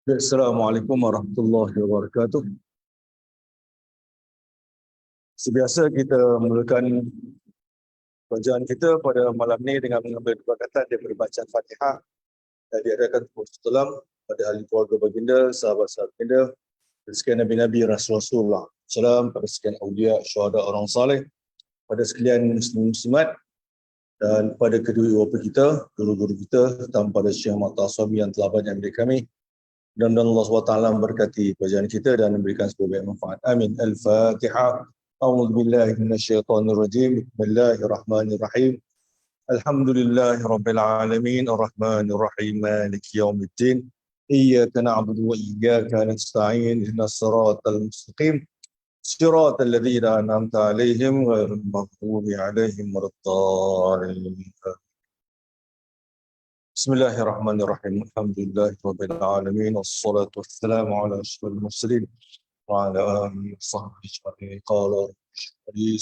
Assalamualaikum warahmatullahi wabarakatuh. Sebiasa kita mulakan bacaan kita pada malam ni dengan mengambil berkatan daripada bacaan Fatihah dan diadakan Rasulullah pada ahli keluarga baginda, sahabat-sahabat baginda, pada sekian Nabi-Nabi Rasulullah SAW, pada sekian awliya, syuhada, orang saleh, pada sekalian muslim-muslimat dan pada kedua ibu bapa kita, guru-guru kita, terutama pada Syekh Mata Suami yang telah banyak mendidik kami. Mudah-mudahan Allah SWT memberkati bacaan kita dan memberikan sebagai manfaat. Amin. Al-Fatihah. A'udzu billahi minasyaitonir rajim. Bismillahirrahmanirrahim. Alhamdulillahirabbil alamin, arrahmanir rahim, maliki yaumiddin. Iyyaka na'budu wa iyyaka nasta'in. Ihdinas siratal mustaqim. Siratal ladzina an'amta 'alaihim ghairil maghdubi 'alaihim waladdallin. Bismillahirrahmanirrahim. Alhamdulillahirabbil alamin, wassalatu wassalamu ala asyrafil mursalin wa ala alihi washabbihi ajma'in. Qala rabbi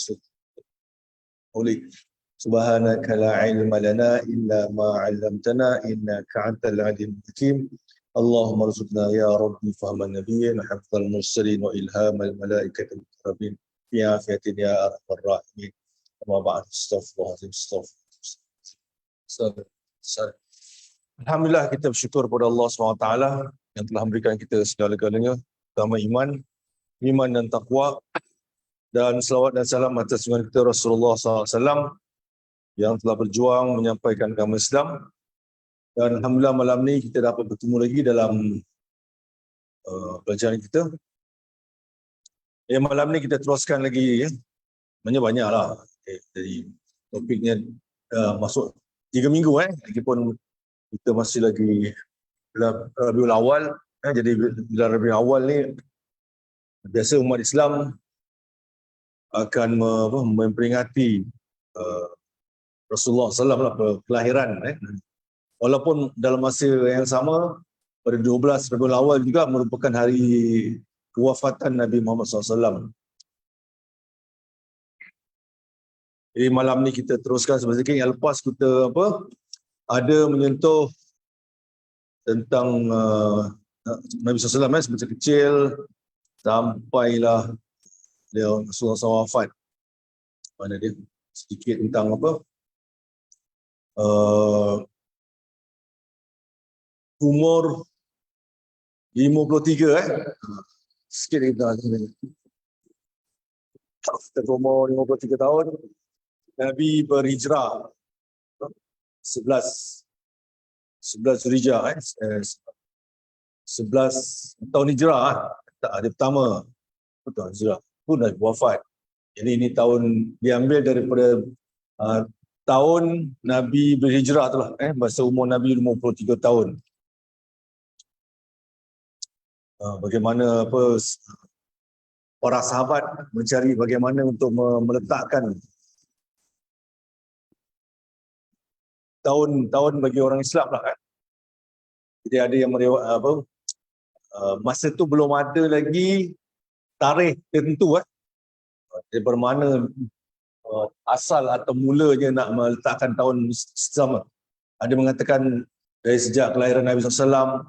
subhanaka la ilma lana illa ma 'allamtana innaka antal alimul hakim. Allahumma arzuqna ya rabbi fahman nabiyyin wa hifdzal mursalin wa ilhamal malaikatil muqarrabin fi afiyatin ya arhamar rahimin. Amma ba'd. Astaghfirullah. Alhamdulillah, kita bersyukur kepada Allah SWT yang telah memberikan kita segala-galanya, terutama iman dan taqwa, dan selawat dan salam atas junjungan kita Rasulullah SAW yang telah berjuang menyampaikan agama Islam. Dan Alhamdulillah malam ni kita dapat bertemu lagi dalam pelajaran kita. Malam ni kita teruskan lagi, banyaklah. Jadi topiknya masuk 3 minggu, lagipun kita masih lagi Rabiul Awal. Jadi bila Rabiul Awal ni biasa umat Islam akan memperingati Rasulullah SAW lah, kelahiran. Walaupun dalam masa yang sama pada 12 Rabiul Awal juga merupakan hari kewafatan Nabi Muhammad SAW. Jadi malam ni kita teruskan sedikit. Yang lepas kita ada menyentuh tentang Nabi SAW semasa kecil sampailah dia Rasulullah SAW wafat. Mana dia sedikit tentang umur 53 sikit kita umur 53 tahun Nabi berhijrah 11 Zulhijjah 11 tahun hijrah hari pertama tahun hijrah pun dah wafat. Jadi ini tahun diambil daripada tahun Nabi berhijrah tu lah, masa umur Nabi 53 tahun. Bagaimana para sahabat mencari bagaimana untuk meletakkan tahun bagi orang Islam lah Jadi ada yang masa tu belum ada lagi tarikh tertentu daripada mana asal atau mulanya nak meletakkan tahun sama. Ada mengatakan dari sejak kelahiran Nabi SAW,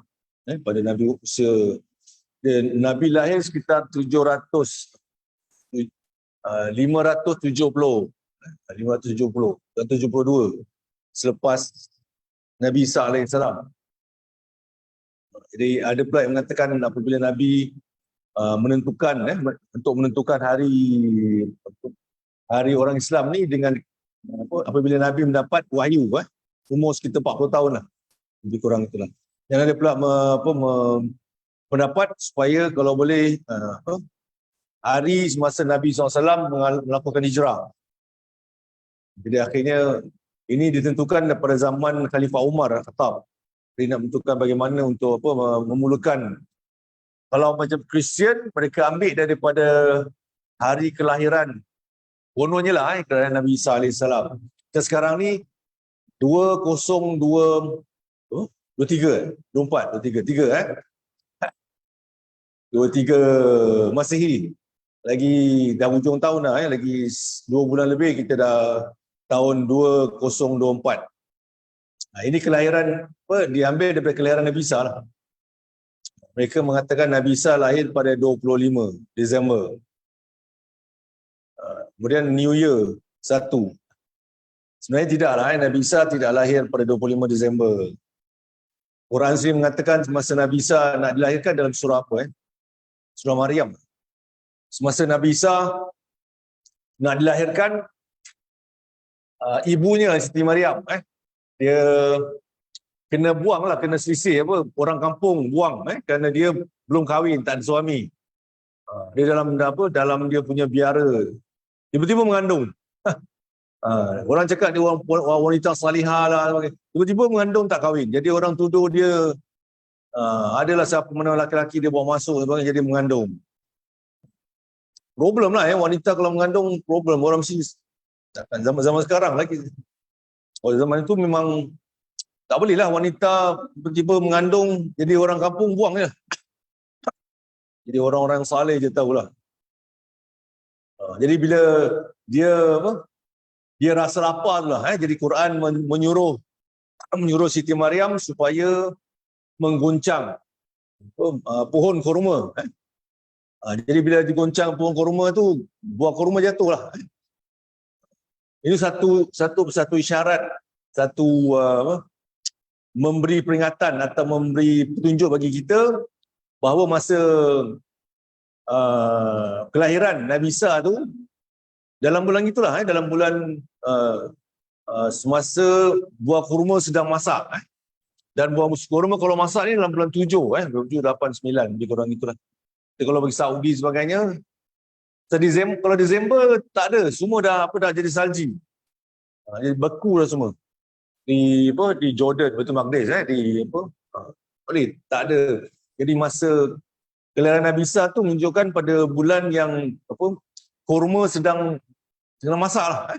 pada Nabi usia Nabi lahir sekitar 570 dan 72 selepas Nabi Isa AS. Jadi ada pula yang mengatakan apabila Nabi menentukan hari orang Islam ni dengan apabila Nabi mendapat wahyu umur sekitar 40 tahun lah, lebih kurang itulah. Yang ada pula pendapat supaya kalau boleh hari semasa Nabi SAW melakukan hijrah. Jadi akhirnya ini ditentukan daripada zaman Khalifah Umar Khattab. Dia nak menentukan bagaimana untuk memulakan. Kalau macam Kristian, mereka ambil daripada hari kelahiran kononnya lah, kelahiran Nabi Isa AS. Dan sekarang ni 23 Masihi. Lagi dah hujung tahun dah, lagi 2 bulan lebih kita dah tahun 2024. Ini kelahiran apa, diambil daripada kelahiran Nabi Isa lah. Mereka mengatakan Nabi Isa lahir pada 25 Disember. Kemudian New Year 1. Sebenarnya tidaklah, Nabi Isa tidak lahir pada 25 Disember. Quran sendiri mengatakan semasa Nabi Isa nak dilahirkan dalam surah apa? Surah Maryam. Semasa Nabi Isa nak dilahirkan, ibunya Siti Maryam, dia kena buang lah, kena selisih apa, orang kampung buang, kerana dia belum kahwin, tak ada suami. Dia dalam dia punya biara, tiba-tiba mengandung. Orang cakap dia orang wanita salihah lah, tiba-tiba mengandung tak kahwin. Jadi orang tuduh dia adalah siapa mana laki-laki dia bawa masuk sebagainya, jadi mengandung. Problem lah wanita kalau mengandung, problem. Orang mesti takkan zaman sekarang lagi. Zaman itu memang tak boleh lah wanita tiba-tiba mengandung, jadi orang kampung buang je. Jadi orang-orang saleh je tahulah. Jadi bila dia rasa lapar lah, jadi Quran menyuruh Siti Maryam supaya mengguncang pohon kurma. Jadi bila digoncang pohon kurma tu, buah kurma jatuh lah. Ini satu isyarat, memberi peringatan atau memberi petunjuk bagi kita bahawa masa kelahiran Nabi Isa tu dalam bulan itulah, dalam bulan semasa buah kurma sedang masak. Dan buah kurma kalau masak ni dalam bulan 7, 7, 8, 9, lebih kurang itulah. Jadi kalau bagi Saudi sebagainya, kalau Disember tak ada, semua dah jadi salji. Jadi beku dah semua. Di Jordan, Baitul Maqdis, boleh tak ada. Jadi masa kelahiran Nabi Isa tu menunjukkan pada bulan yang kurma sedang masak lah.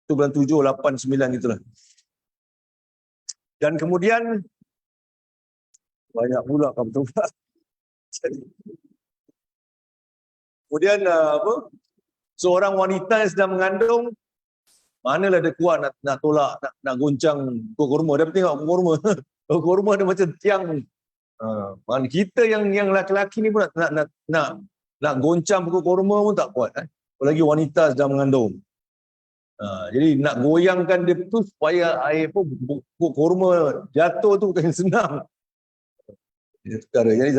Itu bulan 7, 8, 9 itulah. Dan kemudian banyak pula betul. Kemudian seorang wanita yang sedang mengandung, manalah dia kuat nak tolak, nak goncang pokok kurma. Dia tengok pokok kurma. Pokok kurma dia macam tiang. Kita yang laki-laki ni pun nak goncang pokok kurma pun tak kuat. Apalagi wanita sedang mengandung. Jadi nak goyangkan dia tu supaya air pokok kurma jatuh tu bukan senang. Jadi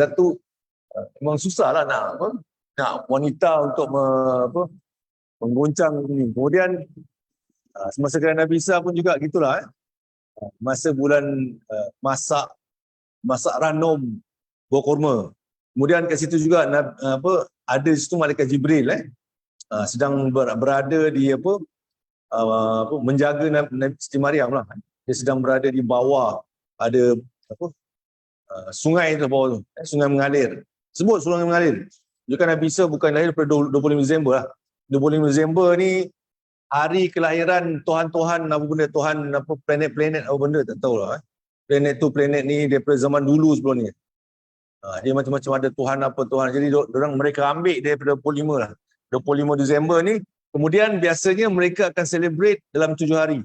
memang susah lah nak wanita untuk menggoncang ni. Kemudian semasa kelahiran Nabi Isa pun juga gitulah. Masa bulan masak ranum buah kurma. Kemudian kat situ juga ada situ malaikat Jibril sedang berada di menjaga Siti Maryam lah. Dia sedang berada di bawah, ada sungai tu bawah tu, sungai mengalir. Sebut sungai mengalir. Juga Nabi Isa bukan lahir pada 25 Disember lah. 25 Disember ni hari kelahiran Tuhan-Tuhan apa benda, Tuhan apa planet-planet apa benda tak tahulah. Planet ni daripada zaman dulu sebelum ni. Dia macam-macam ada Tuhan apa Tuhan. Jadi mereka ambil daripada 25 lah. 25 Disember ni, kemudian biasanya mereka akan celebrate dalam 7 hari.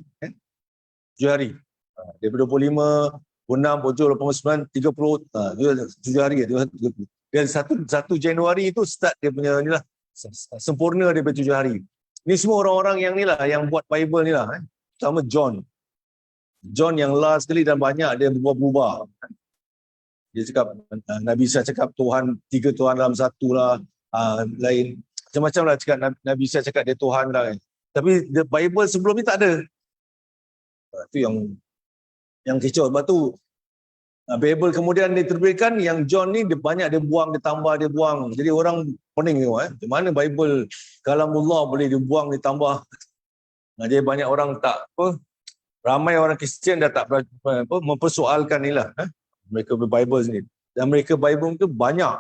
7 hari. Daripada 25, 26, 27, 28, 29, 30, 7 hari. Dan 1 Januari itu start dia punya ni lah, sempurna daripada 7 hari. Ni semua orang-orang yang ni lah, yang buat Bible ni lah. Pertama John yang last sekali dan banyak dia berubah-ubah. Dia cakap, Nabi Isa cakap Tuhan, 3 Tuhan dalam 1 lah, lain. Macam-macam lah cakap, Nabi Isa cakap dia Tuhan lah. Tapi the Bible sebelum ni tak ada. Itu yang kicau. Sebab tu Bible kemudian diterbitkan, yang John ni dia banyak dia buang, dia tambah, dia buang. Jadi orang pening tengok di mana Bible kalamullah boleh dibuang, ditambah. Jadi banyak orang tak ramai orang Kristian dah tak mempersoalkan ni lah. Mereka Bible ni. Dan mereka Bible tu banyak.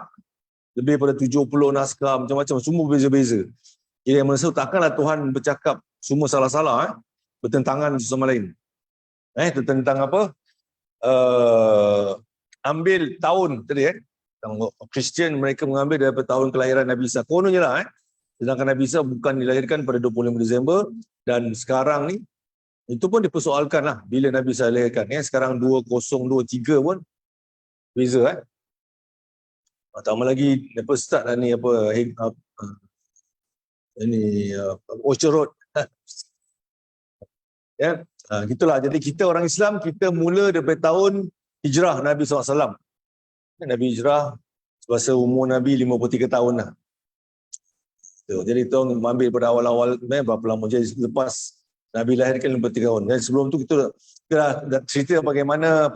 Lebih pada 70 naskah, macam-macam, semua beza-beza. Jadi yang maksud takkanlah Tuhan bercakap semua salah-salah, bertentangan sama lain. Tentang apa? Ambil tahun tadi Kristian mereka mengambil daripada tahun kelahiran Nabi Isa. Kononnya lah sedangkan Nabi Isa bukan dilahirkan pada 25 Disember dan sekarang ni Itu pun dipersoalkan lah bila Nabi SAW lahirkan. Sekarang 2023 pun beza. Tambah lagi lepas start lah ni ini Orchard Road. Ya, gitulah. Jadi kita orang Islam, kita mula daripada tahun hijrah Nabi SAW. Nabi hijrah semasa umur Nabi 53 tahun lah. Jadi kita ambil pada awal-awal, berapa lama jadi lepas Nabi lahirkan 53 tahun. Dan sebelum tu kita dah cerita bagaimana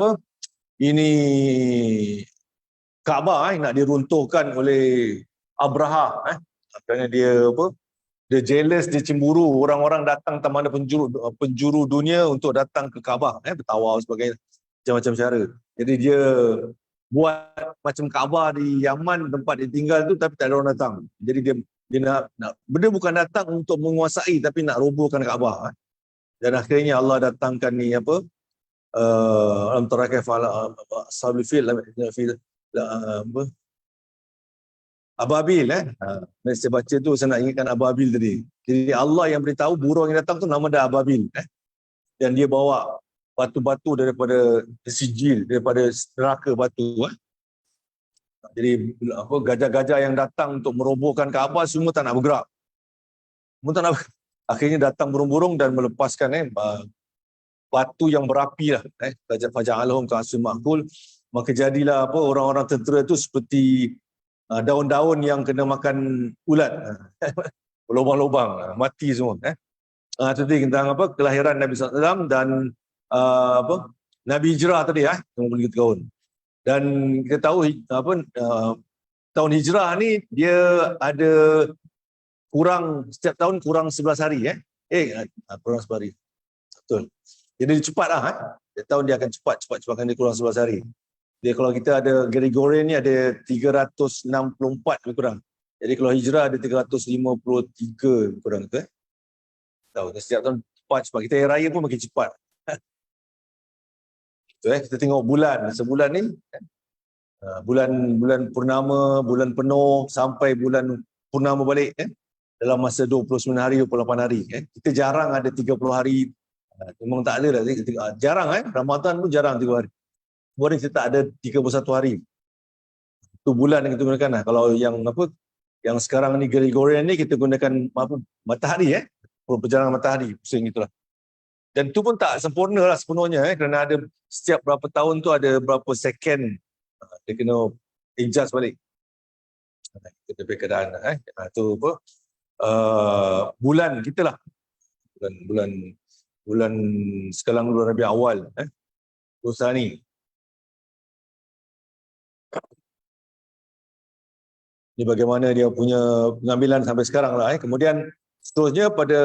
ini Kaabah nak diruntuhkan oleh Abraha. Kerana dia jealous, dia cemburu orang-orang datang mana penjuru dunia untuk datang ke Kaabah, bertawaf sebagainya, macam-macam cara. Jadi dia buat macam Kaabah di Yaman tempat dia tinggal tu, tapi tak ada orang datang. Jadi dia bukan datang untuk menguasai, tapi nak robohkan Kaabah. Dan akhirnya Allah datangkan ni antara kafal ashabul fil Ababil. Saya baca tu, saya nak ingatkan Ababil tadi. Jadi Allah yang beritahu burung yang datang tu nama dia Ababil. Dan dia bawa batu-batu daripada sijil, daripada neraka batu. Jadi gajah-gajah yang datang untuk merobohkan Kaabah semua tak nak bergerak. Akhirnya datang burung-burung dan melepaskan batu yang berapi lah. Faja'alahum ka'asim ma'kul. Maka jadilah orang-orang tentera tu seperti daun-daun yang kena makan ulat. Lubang-lubang, mati semua. Itu tentang kelahiran Nabi SAW dan Nabi hijrah tadi, 53 tahun. Dan kita tahu tahun hijrah ni dia ada setiap tahun kurang 11 hari. Kurang 11 hari. Betul. Jadi cepatlah. Setiap tahun dia akan cepatkan dia kurang 11 hari. Dia kalau kita ada Gregorian ni ada 364 lebih kurang. Jadi kalau hijrah ada 353 lebih kurang tu. Tahu, setiap tahun cepat. Kita hari raya pun makin cepat. Kita tengok bulan, sebulan ni bulan purnama, bulan penuh sampai bulan purnama balik dalam masa 29 hari, 28 hari. Kita jarang ada 30 hari. Memang tak ada lah. Jarang Ramadan pun jarang 30 hari. Bulan kita tak ada 31 hari. Itu bulan yang kita gunakan lah. Kalau yang sekarang ni Gregorian ni kita gunakan matahari perjalanan matahari, pusing itulah. Dan tu pun tak sempurna lah sepenuhnya kerana ada setiap berapa tahun tu ada berapa second dia kena adjust balik. Kita lebih keadaan tu bulan kita lah. Bulan sekarang bulan Rabiul Awal dosa ni. Ini bagaimana dia punya pengambilan sampai sekarang lah. Kemudian seterusnya pada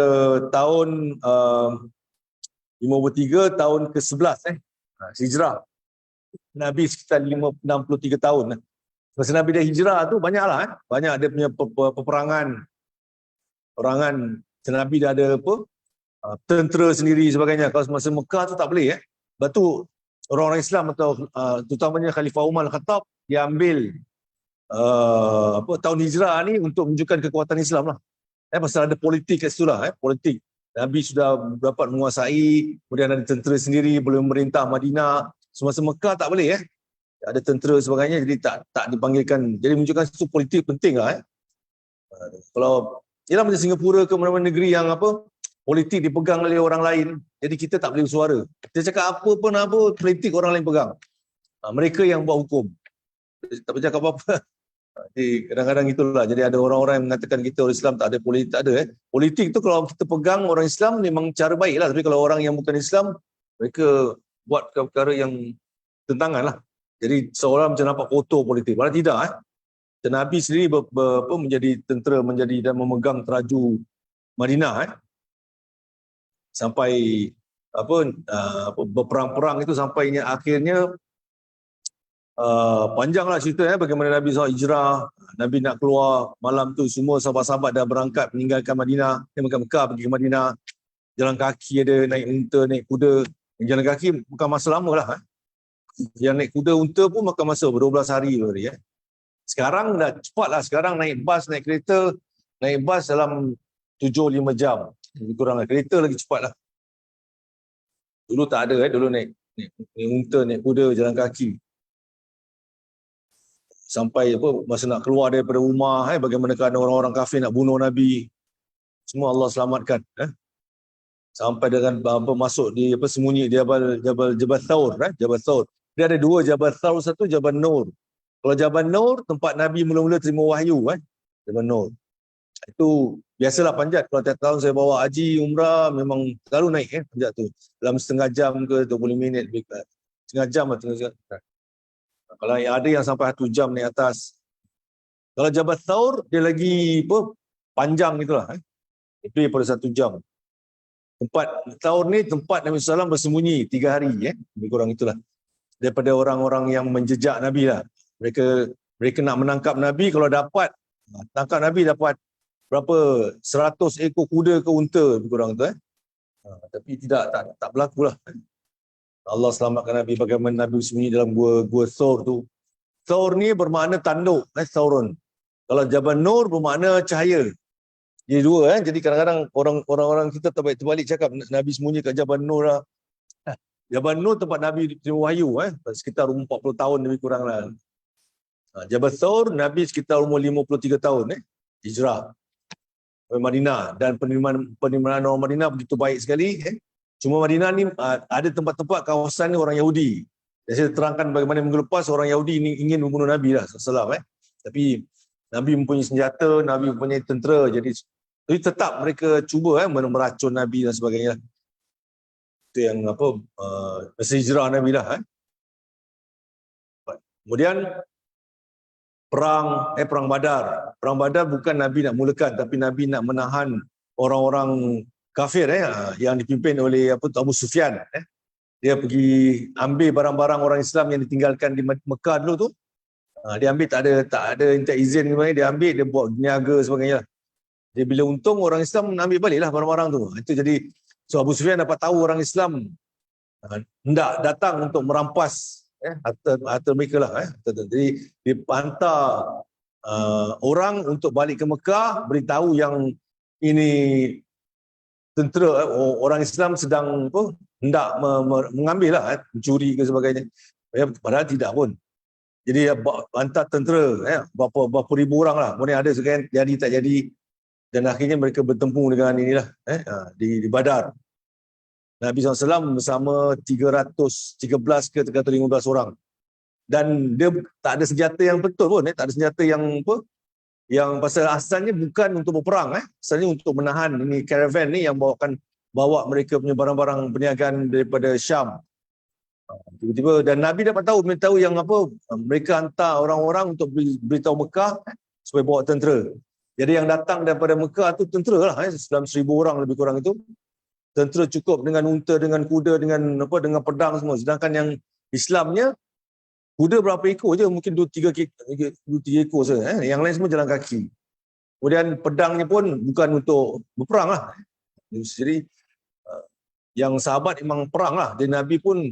tahun 53 tahun ke-11 hijrah. Nabi sekitar 63 tahun. Masa Nabi dah hijrah tu banyaklah banyak dia punya peperangan. Nabi dah ada tentera sendiri sebagainya. Kalau semasa Mekah tu tak boleh Lepas tu orang-orang Islam atau terutamanya Khalifah Umar Al-Khattab dia ambil tahun hijrah ni untuk menunjukkan kekuatan Islam lah. Pasal ada politik kat situ lah. Politik. Nabi sudah dapat menguasai, kemudian ada tentera sendiri, boleh memerintah Madinah. Semasa Mekah tak boleh ada tentera sebagainya, jadi tak dipanggilkan. Jadi menunjukkan itu politik penting lah. Kalau ialah macam Singapura ke mana-mana negeri yang politik dipegang oleh orang lain, jadi kita tak boleh bersuara. Kita cakap apa pun politik orang lain pegang. Mereka yang buat hukum. Tak bercakap apa-apa. Jadi kadang-kadang itulah. Jadi ada orang-orang yang mengatakan kita orang Islam tak ada politik. Tak ada. Politik tu kalau kita pegang orang Islam memang cara baik lah. Tapi kalau orang yang bukan Islam, mereka buat perkara yang tentangan lah. Jadi seorang macam nampak kotor politik. Padahal tidak. Dan Nabi sendiri menjadi tentera, menjadi dan memegang teraju Madinah. Sampai berperang-perang itu sampainya akhirnya panjanglah cerita bagaimana Nabi SAW hijrah. Nabi nak keluar malam tu, semua sahabat-sahabat dah berangkat meninggalkan Madinah. Dia makan Mekah pergi ke Madinah. Jalan kaki ada, naik unta, naik kuda. Jalan kaki bukan masa lama lah. Yang naik kuda, unta pun makan masa 12 hari tadi. Sekarang dah cepat lah. Sekarang naik bas, naik kereta. Naik bas dalam 7-5 jam. Lebih kurang lah. Kereta lagi cepat lah. Dulu tak ada, dulu naik unta, naik kuda, jalan kaki. Sampai masa nak keluar daripada rumah, bagaimana orang-orang kafir nak bunuh Nabi. Semua Allah selamatkan. Sampai dengan masuk di sembunyi di Jabal Thawr, Jabal Thawr. Dia ada dua Jabal Thawr, satu Jabal Nur. Kalau Jabal Nur tempat Nabi mula-mula terima wahyu, Jabal Nur. Itu biasalah panjat. Kalau tiap tahun saya bawa haji, umrah, memang selalu naik panjat tu. Dalam setengah jam ke 20 minit lebih. Setengah jam atau setengah jam. Kalau yang ada yang sampai 1 jam naik atas. Kalau Jabal Thawr dia lagi panjang itulah, lebih daripada 1 jam. Tempat Thawr ni tempat Nabi SAW bersembunyi 3 hari, lebih kurang itulah. Daripada orang-orang yang menjejak Nabi lah. Mereka nak menangkap Nabi, kalau dapat tangkap Nabi dapat berapa 100 ekor kuda ke unta lebih kurang tu. Tapi tak berlaku lah. Allah selamatkan Nabi, bagaimana Nabi sembunyi dalam gua Thawr tu. Thawr ni bermakna tanduk, Thawrun. Kalau Jabal Nur bermakna cahaya. Jadi dua, jadi kadang-kadang orang-orang kita terbalik cakap Nabi sembunyi kat Jabal Nur lah. Jabal Nur tempat Nabi terima wahyu, sekitar 40 tahun lebih kurang lah. Jabal Thawr Nabi sekitar umur 53 tahun, hijrah ke Madinah, dan penerimaan orang Madinah begitu baik sekali. Cuma Madinah ni ada tempat-tempat kawasan ni orang Yahudi. Dan saya terangkan bagaimana minggu lepas orang Yahudi ini ingin membunuh Nabi lah, SAW. Tapi Nabi mempunyai senjata, Nabi mempunyai tentera, jadi tetap mereka cuba meracun Nabi dan sebagainya. Itu yang masa hijrah Nabi lah. Kemudian perang Badar. Perang Badar bukan Nabi nak mulakan, tapi Nabi nak menahan orang-orang kafir yang dipimpin oleh Abu Sufyan. Dia pergi ambil barang-barang orang Islam yang ditinggalkan di Mekah dulu tu. Dia ambil, tak ada minta izin, dia ambil, dia buat niaga sebagainya. Jadi bila untung, orang Islam ambil baliklah barang-barang tu. Itu jadi, so Abu Sufyan dapat tahu orang Islam hendak datang untuk merampas harta mereka lah. Jadi dia hantar orang untuk balik ke Mekah, beritahu yang ini tentera, orang Islam sedang hendak mengambil lah, mencuri ke sebagainya. Padahal tidak pun. Jadi hantar tentera, berapa ribu orang lah. Kemudian ada sekian jadi tak jadi. Dan akhirnya mereka bertempur dengan inilah, di Badar. Nabi SAW bersama 313 ke 315 orang. Dan dia tak ada senjata yang betul pun, tak ada senjata yang yang pasal asalnya bukan untuk berperang, asalnya untuk menahan ini caravan ni yang bawa mereka punya barang-barang perniagaan daripada Syam. Tiba-tiba, dan Nabi dapat tahu yang mereka hantar orang-orang untuk beritahu Mekah supaya bawa tentera. Jadi yang datang daripada Mekah tu tentera lah, dalam 1,000 orang lebih kurang itu. Tentera cukup dengan unta, dengan kuda, dengan pedang semua. Sedangkan yang Islamnya kuda berapa ekor je, mungkin 2-3 ekor saja. Yang lain semua jalan kaki. Kemudian pedangnya pun bukan untuk berperang lah. Jadi yang sahabat memang perang lah. Jadi Nabi pun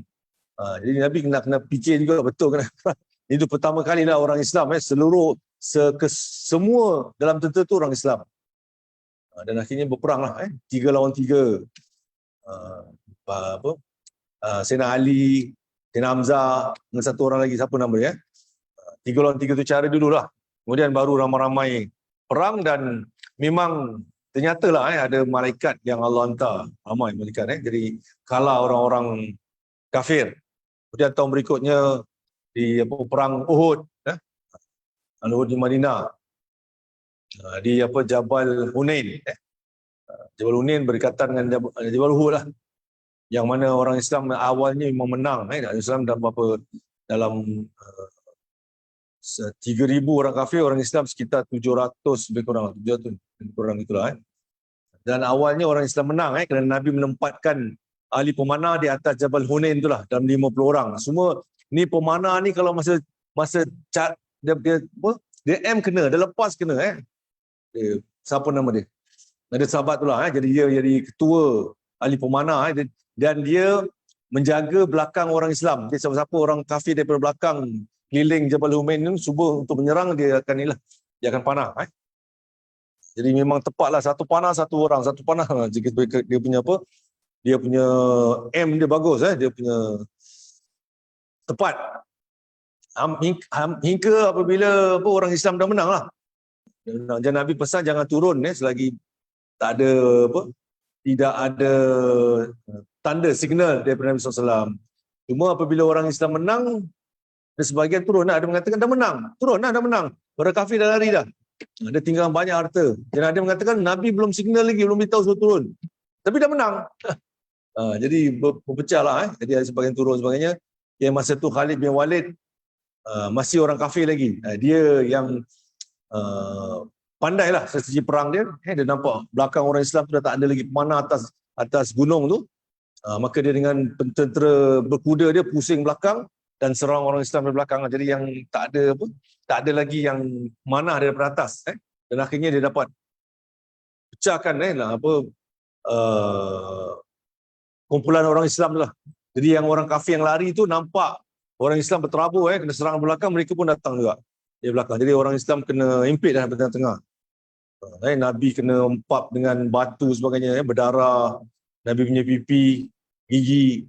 jadi Nabi kena fikir juga betul kena perang. Itu pertama kali lah orang Islam semua dalam tentera tu orang Islam. Dan akhirnya berperang lah, 3 lawan 3. Sayyidina Ali, Sayyidina Hamzah dengan satu orang lagi, siapa nama dia? 3 lawan 3 tu cara dulu lah. Kemudian baru ramai-ramai perang, dan memang ternyata lah ada malaikat yang Allah hantar, ramai malaikat. Jadi kalah orang-orang kafir. Kemudian tahun berikutnya di perang Uhud, Uhud di Madinah, di Jabal Hunain. Jabal Hunain berdekatan dengan Jabal Uhud lah, yang mana orang Islam awalnya memang menang. Islam dalam 3,000 orang kafir, orang Islam sekitar 700 lebih kurang itulah. Dan awalnya orang Islam menang kerana Nabi menempatkan ahli pemanah di atas Jabal Hunain itulah, dalam 50 orang. Semua ni pemanah ni kalau masa dia M kena, dia lepas kena. Siapa nama dia? Ada sahabat tu lah, jadi dia jadi ketua ahli pemanah, dan dia menjaga belakang orang Islam. Jadi siapa-siapa orang kafir daripada belakang keliling Jabal Hunain ni cuba untuk menyerang, dia akan panah. Jadi memang tepatlah, satu panah satu orang, satu panah. Dia punya dia punya aim dia bagus, dia punya tepat. Hingga apabila orang Islam dah menang lah. Dan Nabi pesan jangan turun selagi tak ada tidak ada tanda signal daripada Nabi SAW. Cuma apabila orang Islam menang, ada sebahagian turun lah. Ada mengatakan dah menang. Turun lah, dah menang. Orang kafir dah lari dah. Dia tinggal banyak harta. Dan ada mengatakan Nabi belum signal lagi, belum beritahu suruh turun. Tapi dah menang. Jadi berpecah lah. Jadi ada sebahagian turun sebagainya. Yang masa tu Khalid bin Walid masih orang kafir lagi. Dia yang pandai lah strategi perang dia. Dia nampak belakang orang Islam tu dah tak ada lagi pemanah atas gunung tu. Maka dia dengan tentera berkuda dia pusing belakang dan serang orang Islam dari belakang. Jadi yang tak ada lagi yang manah daripada atas. Dan akhirnya dia dapat pecahkan kumpulan orang Islam tu lah. Jadi yang orang kafir yang lari tu nampak orang Islam berterabur kena serang belakang, mereka pun datang juga di belakang. Jadi orang Islam kena impit dah di tengah-tengah. Nabi kena empap dengan batu sebagainya, berdarah, Nabi punya pipi, gigi.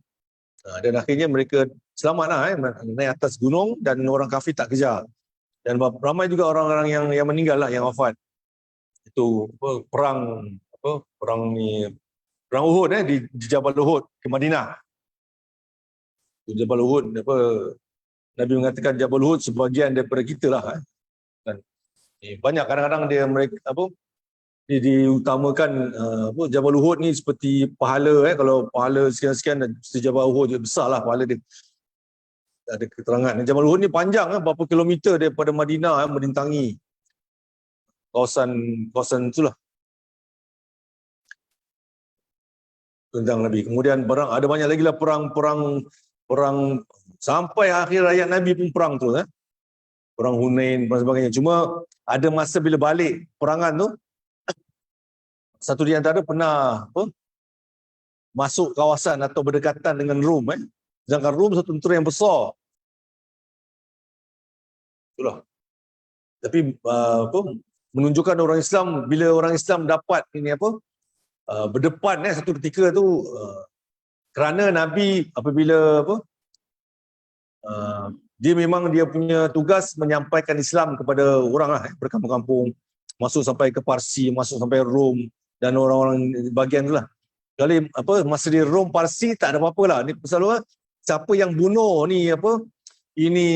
Dan akhirnya mereka selamatlah naik atas gunung dan orang kafir tak kejar. Dan ramai juga orang-orang yang meninggal lah, yang wafat. Itu perang Uhud di Jabal Uhud ke Madinah. Jabal Uhud Nabi mengatakan Jabal Uhud sebahagian daripada kita lah. Dan banyak kadang-kadang mereka diutamakan Jabal Uhud ni seperti pahala kalau pahala sekian-sekian mesti Jabal Uhud dia besar lah pahala dia. Ada keterangan Jabal Uhud ni panjang berapa kilometer daripada Madinah menintangi kawasan itulah tentang Nabi. Kemudian ada banyak lagi lah perang sampai akhir hayat Nabi pun perang tu perang Hunain dan sebagainya. Cuma ada masa bila balik perangan tu, satu di antara pernah masuk kawasan atau berdekatan dengan Rom. Sedangkan Rom satu tentera yang besar. Itulah. Tapi menunjukkan orang Islam, bila orang Islam dapat ini berdepan satu ketika tu, kerana Nabi apabila dia memang dia punya tugas menyampaikan Islam kepada orang lah, berkampung-kampung, masuk sampai ke Parsi, masuk sampai Rom dan orang-orang bagian tu lah. Kali masa di Rom Parsi tak ada apa-apa lah. Ni pasal siapa yang bunuh ni ini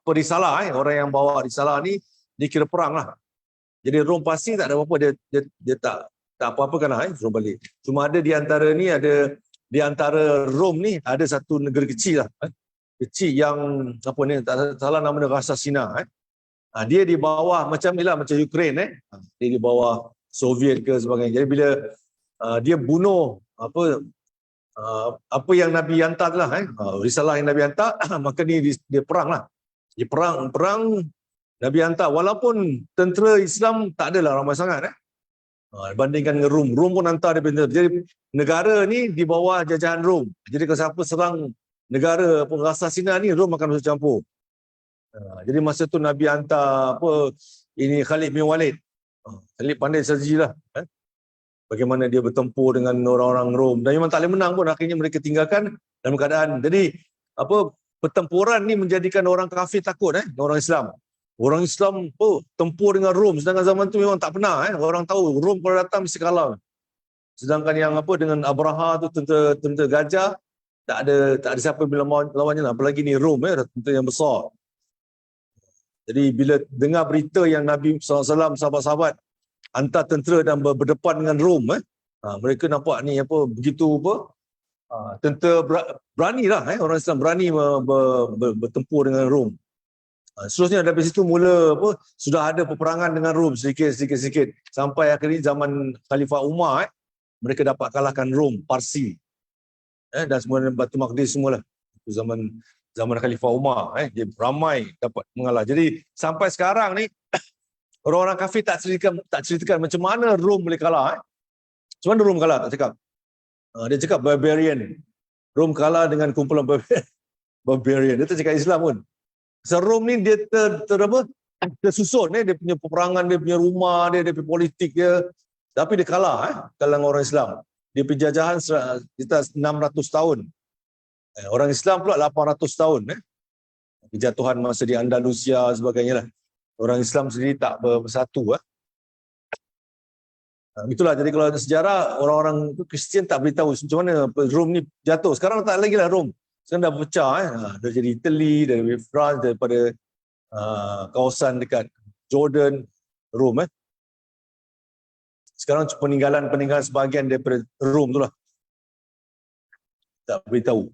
risalah orang yang bawa risalah ni dikira perang lah. Jadi Rom Parsi tak ada apa-apa, dia tak apa-apa kan lah suruh balik. Cuma ada di antara Rom ni ada satu negara kecil lah. Kecil yang tak salah nama dia Rasasina. Dia di bawah macam Ukraine dia di bawah Soviet ke sebagainya. Jadi bila dia bunuh apa yang Nabi hantar lah risalah yang Nabi hantar maka dia perang lah. Dia perang Nabi hantar walaupun tentera Islam tak adalah ramai sangat bandingkan dengan Rom. Rom pun hantar dia benda. Jadi negara ni di bawah jajahan Rom. Jadi kalau siapa serang negara Rasasina ni, Rom akan masuk campur. Jadi masa tu Nabi hantar ini Khalid bin Walid. Khalid pandai strategi lah. Bagaimana dia bertempur dengan orang-orang Rom. Dan memang tak boleh menang pun. Akhirnya mereka tinggalkan dalam keadaan. Jadi pertempuran ni menjadikan orang kafir takut orang Islam. Orang Islam tempur dengan Rom, sedangkan zaman tu memang tak pernah orang tahu Rom kalau datang mesti kalah. Sedangkan yang dengan Abraha tu tentera gajah tak ada siapa bila lawannya lah. Apalagi ni Rom tentera yang besar. Jadi bila dengar berita yang Nabi SAW sahabat-sahabat hantar tentera dan berdepan dengan Rom mereka nampak ni begitu tentera beranilah orang Islam berani bertempur dengan Rom. Seterusnya dari situ mula sudah ada peperangan dengan Rom sedikit sampai akhirnya zaman Khalifah Umar mereka dapat kalahkan Rom, Parsi dan semua Batu Maqdis semualah. Itu zaman Khalifah Umar dia ramai dapat mengalah. Jadi sampai sekarang ni orang-orang kafir tak ceritakan macam mana Rom boleh kalah. Macam mana Rom kalah tak cakap. Dia cakap barbarian. Rom kalah dengan kumpulan barbarian. Dia tak cakap Islam pun. Rom ni dia tersusun dia punya peperangan, dia punya rumah dia punya politik dia, tapi dia kalah kalangan orang Islam. dia penjajahan sekitar 600 tahun. Orang Islam pula 800 tahun. Kejatuhan masa di Andalusia sebagainya lah. Orang Islam sendiri tak bersatu. Itulah, jadi kalau ada sejarah, orang-orang Kristian tak beritahu macam mana Rom ni jatuh. Sekarang tak lagi lah Rom. Sekarang dah pecah. Dah jadi Italy, dari France, daripada kawasan dekat Jordan, Rom. Sekarang peninggalan sebahagian daripada Rom tu lah. Tak beritahu.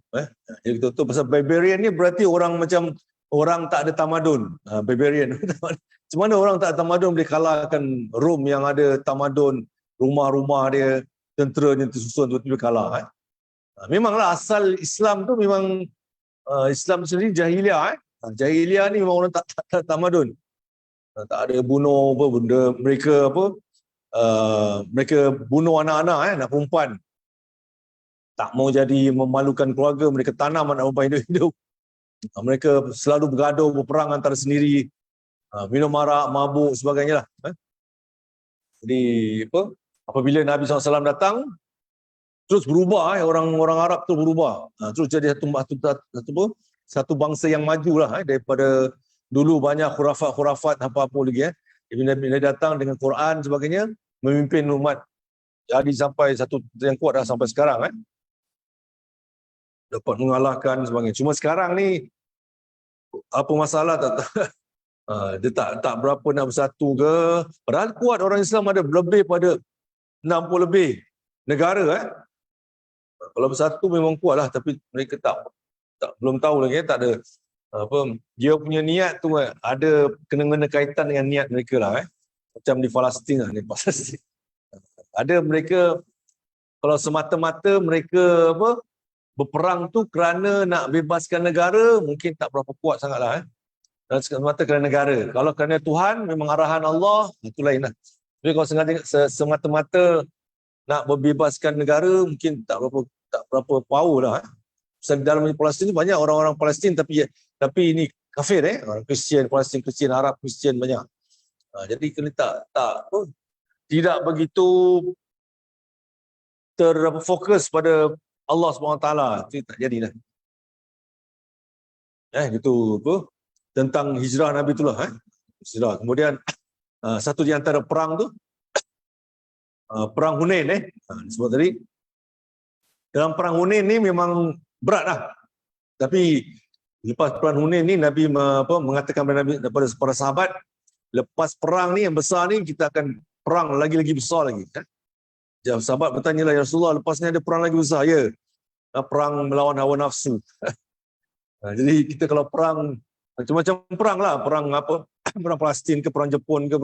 Jadi kita tahu pasal barbarian ni berarti orang macam orang tak ada tamadun. Barbarian. Macam mana orang tak ada tamadun boleh kalahkan Rom yang ada tamadun, rumah-rumah dia, tenteranya tersusun tiba-tiba kalah. Memanglah asal Islam tu memang Islam sendiri jahiliah. Jahiliah ni memang orang tak ada tamadun. Tak ada bunuh apa benda mereka mereka bunuh anak-anak anak perempuan. Tak mau jadi memalukan keluarga, mereka tanam anak perempuan hidup-hidup. Mereka selalu bergaduh, berperang antara sendiri, minum arak, mabuk sebagainya lah. Jadi apabila Nabi SAW datang, terus berubah, orang Arab tu berubah. Terus jadi satu bangsa yang maju lah, daripada dulu banyak khurafat apa-apa lagi. Nabi datang dengan Quran sebagainya, memimpin umat. Jadi sampai satu yang kuat dah sampai sekarang. Dapat mengalahkan sebagainya. Cuma sekarang ni, apa masalah dia tak berapa nak bersatu ke. Padahal kuat orang Islam ada lebih pada 60 lebih negara. Kalau bersatu memang kuat lah, tapi mereka belum tahu lagi, tak ada dia punya niat tu ada kena kaitan dengan niat mereka lah. Macam di Palestin lah, ada mereka kalau semata-mata mereka berperang tu kerana nak bebaskan negara, mungkin tak berapa kuat sangatlah. Dan semata kerana negara. Kalau kerana Tuhan, memang arahan Allah, itu lain lah. Tapi kalau semata-mata nak membebaskan negara, mungkin tak berapa power lah. Sebab dalam Palestin ni banyak orang-orang Palestin tapi ini kafir. Orang Kristian, Palestin Kristian, Arab Kristian banyak. Jadi kena tidak begitu terfokus pada Allah SWT. Itu tak jadilah. Itu tentang hijrah Nabi itulah. Hijrah. Kemudian satu di antara perang tu, perang Hunain. Sebab tadi dalam perang Hunain ni memang berat lah. Tapi lepas perang Hunain ni Nabi mengatakan kepada para sahabat, lepas perang ni yang besar ni kita akan perang lagi-lagi besar lagi. Sahabat bertanya lah, ya Rasulullah, lepas ni ada perang lagi besar? Ya, perang melawan hawa nafsu. Jadi kita kalau perang macam-macam perang lah, perang perang Palestin ke, perang Jepun ke,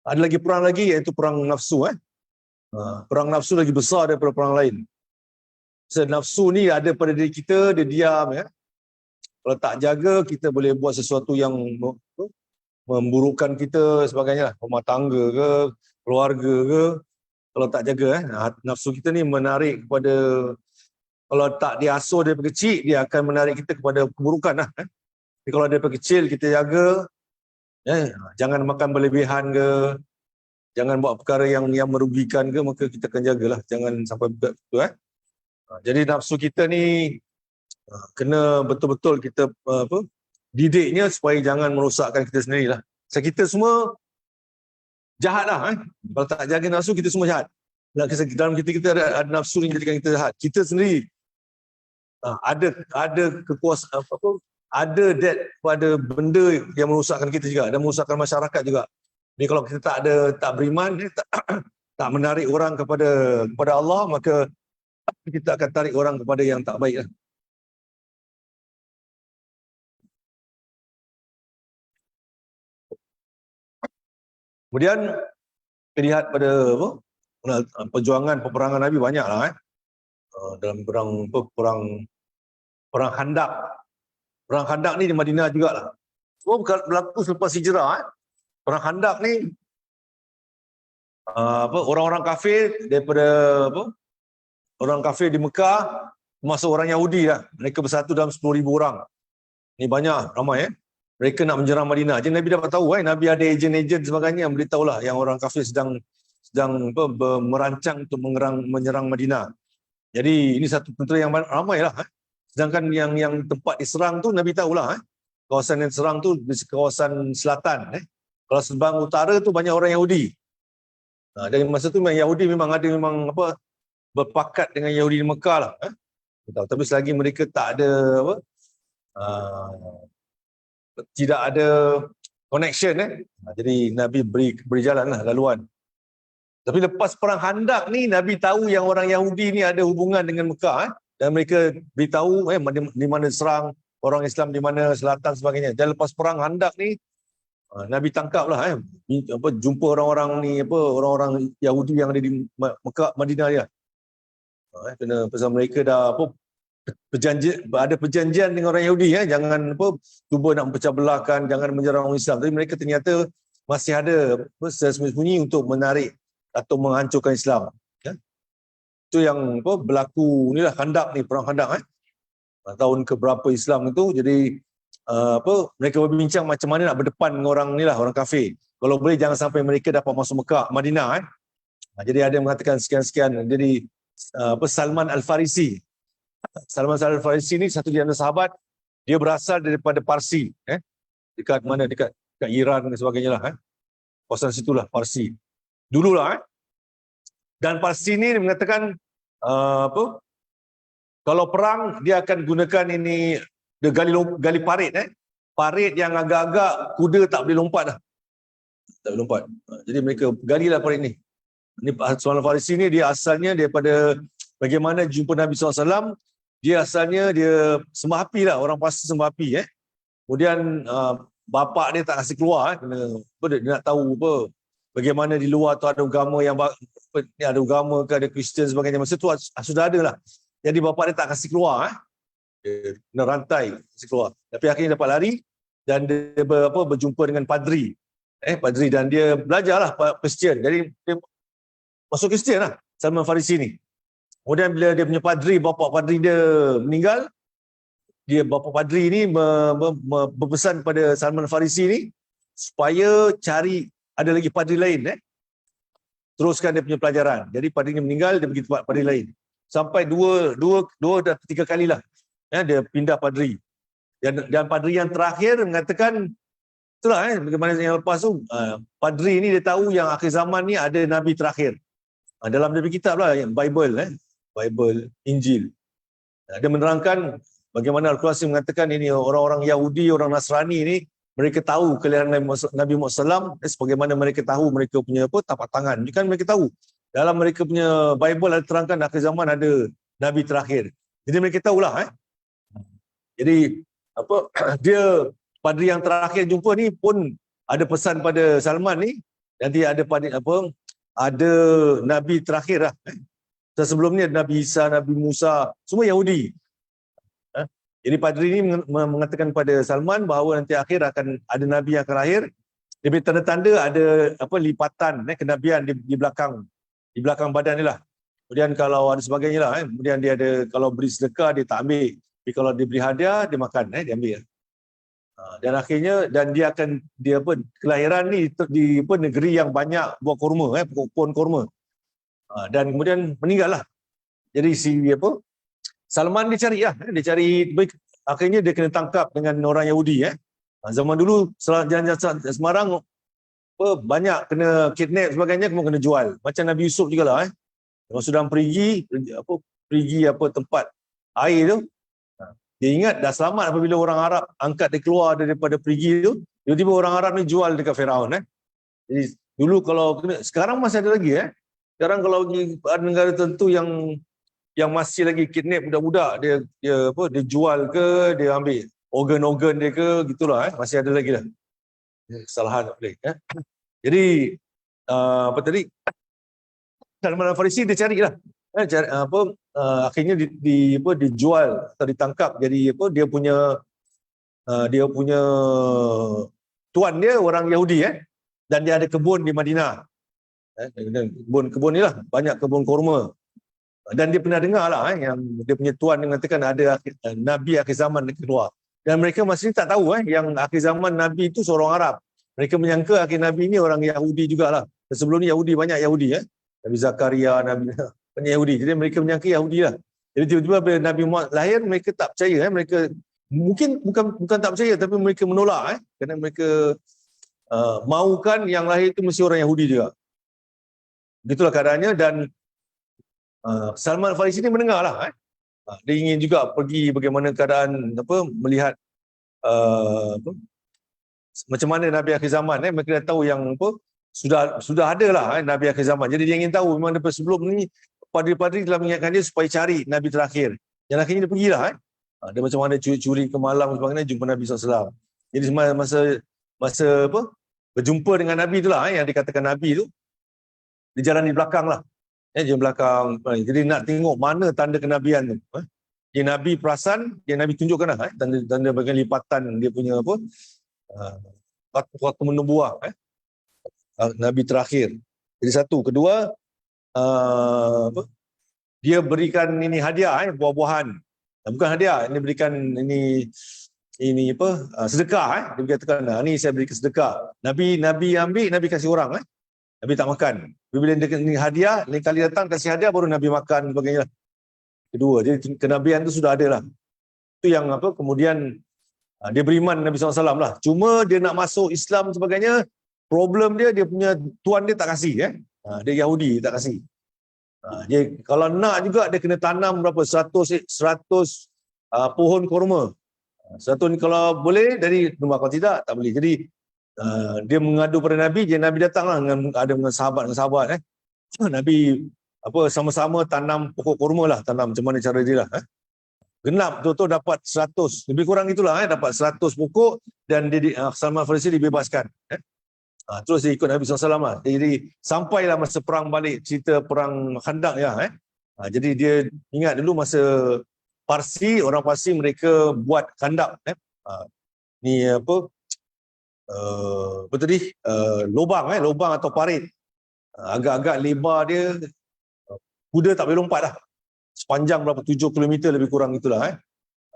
ada lagi perang lagi, iaitu perang nafsu. Perang nafsu lagi besar daripada perang lain. So, nafsu ni ada pada diri kita, dia diam. Kalau tak jaga, kita boleh buat sesuatu yang memburukkan kita sebagainya lah. Rumah tangga ke, keluarga ke. Kalau tak jaga, nafsu kita ni menarik kepada, kalau tak diasuh daripada kecil, dia akan menarik kita kepada keburukan lah. Tapi kalau daripada kecil kita jaga, jangan makan berlebihan ke, jangan buat perkara yang merugikan ke, maka kita akan jagalah, jangan sampai begitu. Jadi nafsu kita ni kena betul-betul kita didiknya supaya jangan merosakkan kita sendirilah. So, kita semua jahat lah. Kalau tak jaga nafsu, kita semua jahat. Dalam kita ada nafsu yang jadikan kita jahat. Kita sendiri ada kekuasaan, ada pada benda yang merosakkan kita juga, dan merosakkan masyarakat juga. Jadi kalau kita tak beriman, tak menarik orang kepada Allah, maka kita akan tarik orang kepada yang tak baik. Kemudian kita lihat pada perjuangan peperangan Nabi banyaklah. Dalam perang Khandaq. Perang Khandaq ni di Madinah jugalah. Semua berlaku selepas hijrah. Perang Khandaq ni orang-orang kafir daripada orang kafir di Mekah, termasuk orang Yahudi lah. Mereka bersatu dalam 10,000 orang. Ni banyak, ramai. Mereka nak menyerang Madinah. Jadi Nabi dapat tahu, Nabi ada ejen-ejen sebagainya yang beritahulah yang orang kafir sedang sedang merancang untuk menyerang Madinah. Jadi ini satu tentera yang ramai lah. Sedangkan yang tempat diserang tu Nabi tahulah. Kawasan yang diserang tu di kawasan selatan. Kalau sebelah utara tu banyak orang Yahudi. Dan masa tu memang Yahudi memang berpakat dengan Yahudi di Mekah lah. Tapi selagi mereka tak ada tidak ada connection jadi Nabi beri jalan lah laluan. Tapi lepas perang Khandaq ni Nabi tahu yang orang Yahudi ni ada hubungan dengan Mekah dan mereka beritahu di mana serang orang Islam, di mana selatan sebagainya. Dan lepas perang Khandaq ni Nabi tangkap lah jumpa orang-orang ni orang-orang Yahudi yang ada di Mekah, Madinah dia. Kena pasal mereka dah ada perjanjian dengan orang Yahudi jangan cuba nak memecah belahkan, jangan menyerang orang Islam. Tapi mereka ternyata masih ada sembunyi-sembunyi untuk menarik atau menghancurkan Islam. Itu yang berlaku inilah Khandaq ni, perang Khandaq tahun ke berapa Islam itu. Jadi mereka berbincang macam mana nak berdepan dengan orang ni lah, orang kafir. Kalau boleh jangan sampai mereka dapat masuk Mekah, Madinah. Jadi ada yang mengatakan sekian-sekian. Jadi Salman Al-Farisi. Salman Al-Farisi ni satu di antara sahabat, dia berasal daripada Parsi, dekat mana, dekat Iran dan sebagainya lah, kawasan situlah Parsi dululah. Dan Parsi ni dia mengatakan kalau perang dia akan gunakan ini, dia gali parit, parit yang agak-agak kuda tak boleh lompat dah, tak boleh lompat. Jadi mereka galilah parit ni. Ini Salman Al-Farisi ni dia asalnya daripada bagaimana jumpa Nabi SAW. Dia asalnya dia sembah api lah, orang Parsi sembah api. Kemudian bapak dia tak kasih keluar, dia nak tahu bagaimana di luar tu ada agama yang ada agama ke, ada Kristian sebagainya. Masa tu sudah ada lah. Jadi bapak dia tak kasih keluar, dia kena rantai kasih keluar. Tapi akhirnya dapat lari dan dia berjumpa dengan padri. Padri, dan dia belajarlah Kristian. Jadi dia masuk Kristian lah, Salman Farisi ni. Kemudian bila dia punya padri, bapa padri dia meninggal, bapa padri ni berpesan kepada Salman Farisi ni supaya cari ada lagi padri lain, teruskan dia punya pelajaran. Jadi padri ni meninggal, dia pergi tempat padri lain. Sampai dua dan tiga kali lah dia pindah padri. Dan padri yang terakhir mengatakan, itulah bagaimana yang lepas tu, padri ni dia tahu yang akhir zaman ni ada Nabi terakhir. Dalam Nabi kitab lah, yang Bible, Injil. Dia menerangkan bagaimana Al-Quran mengatakan ini orang-orang Yahudi, orang Nasrani ni, mereka tahu kelahiran Nabi Muhammad SAW, sebagaimana mereka tahu mereka punya tapak tangan. Kan mereka tahu. Dalam mereka punya Bible ada terangkan akhir zaman ada Nabi terakhir. Jadi mereka tahulah. Jadi dia padri yang terakhir jumpa ni pun ada pesan pada Salman ni, nanti ada ada Nabi terakhir lah. Sebelumnya Nabi Isa, Nabi Musa, semua Yahudi. Jadi padri ini mengatakan kepada Salman bahawa nanti akhir akan ada Nabi yang akan lahir. Dia beri tanda-tanda ada lipatan kenabian di belakang badan ni lah. Kemudian kalau ada sebagainya lah. Kemudian dia ada, kalau beri sedekah dia tak ambil. Tapi kalau dia beri hadiah dia makan, dia ambil. Dan akhirnya kelahiran ni di negeri yang banyak buah kurma, pohon kurma. Dan kemudian meninggal lah. Jadi Salman dia cari, akhirnya dia kena tangkap dengan orang Yahudi. Zaman dulu jalan-jalan Semarang banyak kena kidnap sebagainya, kemudian kena jual. Macam Nabi Yusuf jugalah. Masa sudah pergi tempat air tu, dia ingat dah selamat apabila orang Arab angkat dia keluar daripada perigi tu, tiba-tiba orang Arab ni jual dekat Firaun. Jadi dulu sekarang masih ada lagi. Sekarang kalau ada negara tertentu yang masih lagi kidnap budak-budak, dia jual ke, dia ambil organ-organ dia ke, gitulah. Masih ada lagi lah. Kesalahan tak boleh. Jadi Salman Al-Farisi dia carilah. Akhirnya dijual atau ditangkap. Jadi dia punya tuan dia orang Yahudi, dan dia ada kebun di Madinah. Kebun ni lah, banyak kebun kurma. Dan dia pernah dengar lah yang dia punya tuan mengatakan ada Nabi akhir zaman keluar. Dan mereka masih tak tahu yang akhir zaman Nabi itu seorang Arab. Mereka menyangka akhir Nabi ni orang Yahudi jugalah. sebelum ni Yahudi, banyak Yahudi Nabi Zakaria, Nabi banyak Yahudi. Jadi mereka menyangka Yahudi lah. Jadi tiba-tiba bila Nabi Muhammad lahir, mereka tak percaya. Mereka mungkin bukan tak percaya, tapi mereka menolak kerana mereka mahukan yang lahir itu mesti orang Yahudi juga. Begitulah keadaannya. Dan Salman Farisi ni mendengar lah. Dia ingin juga pergi bagaimana keadaan, melihat macam mana Nabi akhir zaman. Mereka dah tahu yang sudah ada lah Nabi akhir zaman. Jadi dia ingin tahu memang daripada sebelum ni padri-padri telah mengingatkan dia supaya cari Nabi terakhir. Yang akhirnya dia pergilah. Dia macam mana curi-curi ke malam sebagainya, jumpa Nabi SAW. Jadi masa berjumpa dengan Nabi itulah yang dikatakan Nabi tu, dia jalan di belakang lah. Jalan belakang. Jadi nak tengok mana tanda kenabian tu. Dia Nabi perasan, dia Nabi tunjukkan lah. Tanda bagian lipatan dia punya waktu menubuah. Nabi terakhir. Jadi satu. Kedua, dia berikan ini hadiah, buah-buahan. Bukan hadiah, ini berikan sedekah. Dia berkatakan, ni saya berikan sedekah. Nabi ambil, Nabi kasih orang. Nabi tak makan. Bila dia ini hadiah, lain kali datang kasih hadiah, baru Nabi makan sebagainya. Kedua, jadi kenabian tu sudah ada lah. Itu yang kemudian dia beriman Nabi SAW lah. Cuma dia nak masuk Islam sebagainya, problem dia punya tuan dia tak kasih. Dia Yahudi, tak kasih. Dia kalau nak juga dia kena tanam berapa 100 pohon kurma. 100 ni kalau boleh dari rumah, kalau tidak tak boleh. Jadi dia mengadu pada Nabi, Nabi datanglah dengan sahabat. Nabi sama-sama tanam pokok kurma lah, tanam macam mana cara dia lah. Genap betul-betul dapat 100, lebih kurang itulah, dapat 100 pokok dan Salman Farisi dibebaskan. Terus dia ikut Nabi SAW lah. Jadi sampailah masa perang balik, cerita perang Khandaq ya. Jadi dia ingat dulu masa orang Parsi mereka buat Khandaq. Ni lubang atau parit. Agak-agak lebar dia, kuda tak boleh lompat lah. Sepanjang berapa 7 km lebih kurang itulah.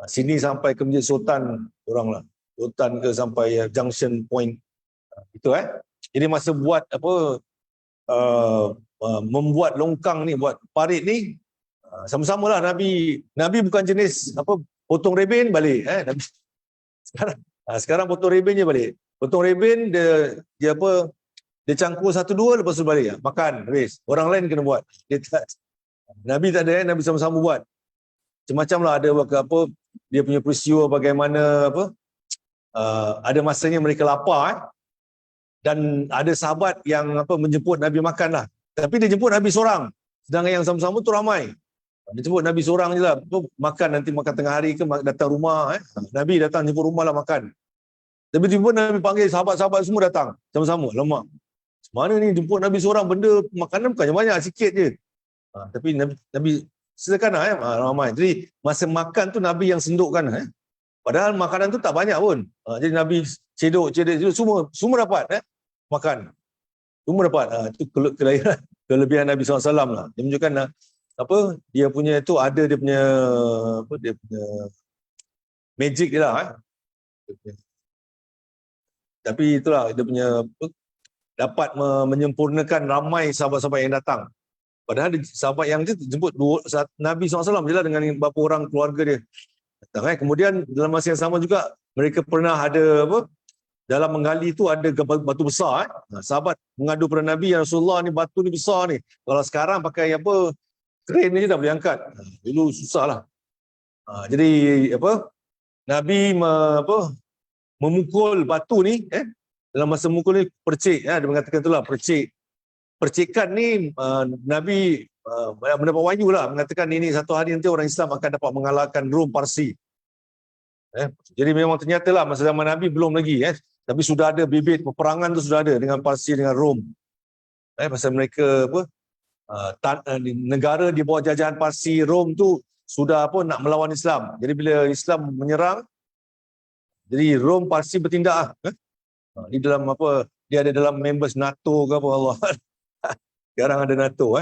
Sini sampai ke Masjid Sultan orang lah. Sultan ke sampai junction point. Itu Jadi masa buat membuat longkang ni, buat parit ni, sama-samalah Nabi bukan jenis potong reben balik. Nabi sekarang potong reben je balik. Potong reben dia cangkur 1-2 lepas tu balik makan habis. Orang lain kena buat. Nabi tak ada. Nabi sama-sama buat. Macam-macam lah, ada dia punya peristiwa bagaimana ada masanya mereka lapar dan ada sahabat yang menjemput Nabi makan lah. Tapi dia jemput Nabi seorang. Sedangkan yang sama-sama tu ramai. Dia jemput Nabi seorang je lah. Makan nanti makan tengah hari ke datang rumah. Nabi datang jemput rumah lah makan. Tapi tiba-tiba Nabi panggil sahabat-sahabat semua datang. Sama-sama. Lemak. Mana ni jemput Nabi seorang, benda makanan bukannya banyak, sikit je. Tapi Nabi silakan ramai. Jadi masa makan tu Nabi yang sendukkan. Padahal makanan tu tak banyak pun. Jadi Nabi cedok semua dapat makan. Semua dapat. Itu kelebihan Nabi SAW lah. Dia menunjukkan dia punya tu ada dia punya magic dia lah. Tapi itulah dia punya dapat menyempurnakan ramai sahabat-sahabat yang datang. Padahal sahabat yang dia jemput Nabi SAW je lah dengan beberapa orang keluarga dia datang. Kemudian dalam masa yang sama juga mereka pernah ada dalam menggali tu ada batu besar. Sahabat mengadu pada Nabi, ya Rasulullah, ni batu ni besar ni. Kalau sekarang pakai kren ni je dah boleh angkat. Dulu susah lah. Jadi Nabi memukul batu ni. Dalam masa memukul ni percik. Dia mengatakan itulah percik. Percikan ni Nabi mendapat wahyu lah, mengatakan ini satu hari nanti orang Islam akan dapat mengalahkan Rom Parsi. Jadi memang ternyata lah masa zaman Nabi belum lagi, tapi sudah ada bibit peperangan tu, sudah ada dengan Parsi dengan Rom. Pasal mereka negara di bawah jajahan Parsi, Rom tu sudah nak melawan Islam. Jadi bila Islam menyerang, jadi Rom Parsi bertindak. Di dalam dia ada dalam members NATO ke apa, Allah. Sekarang ada NATO.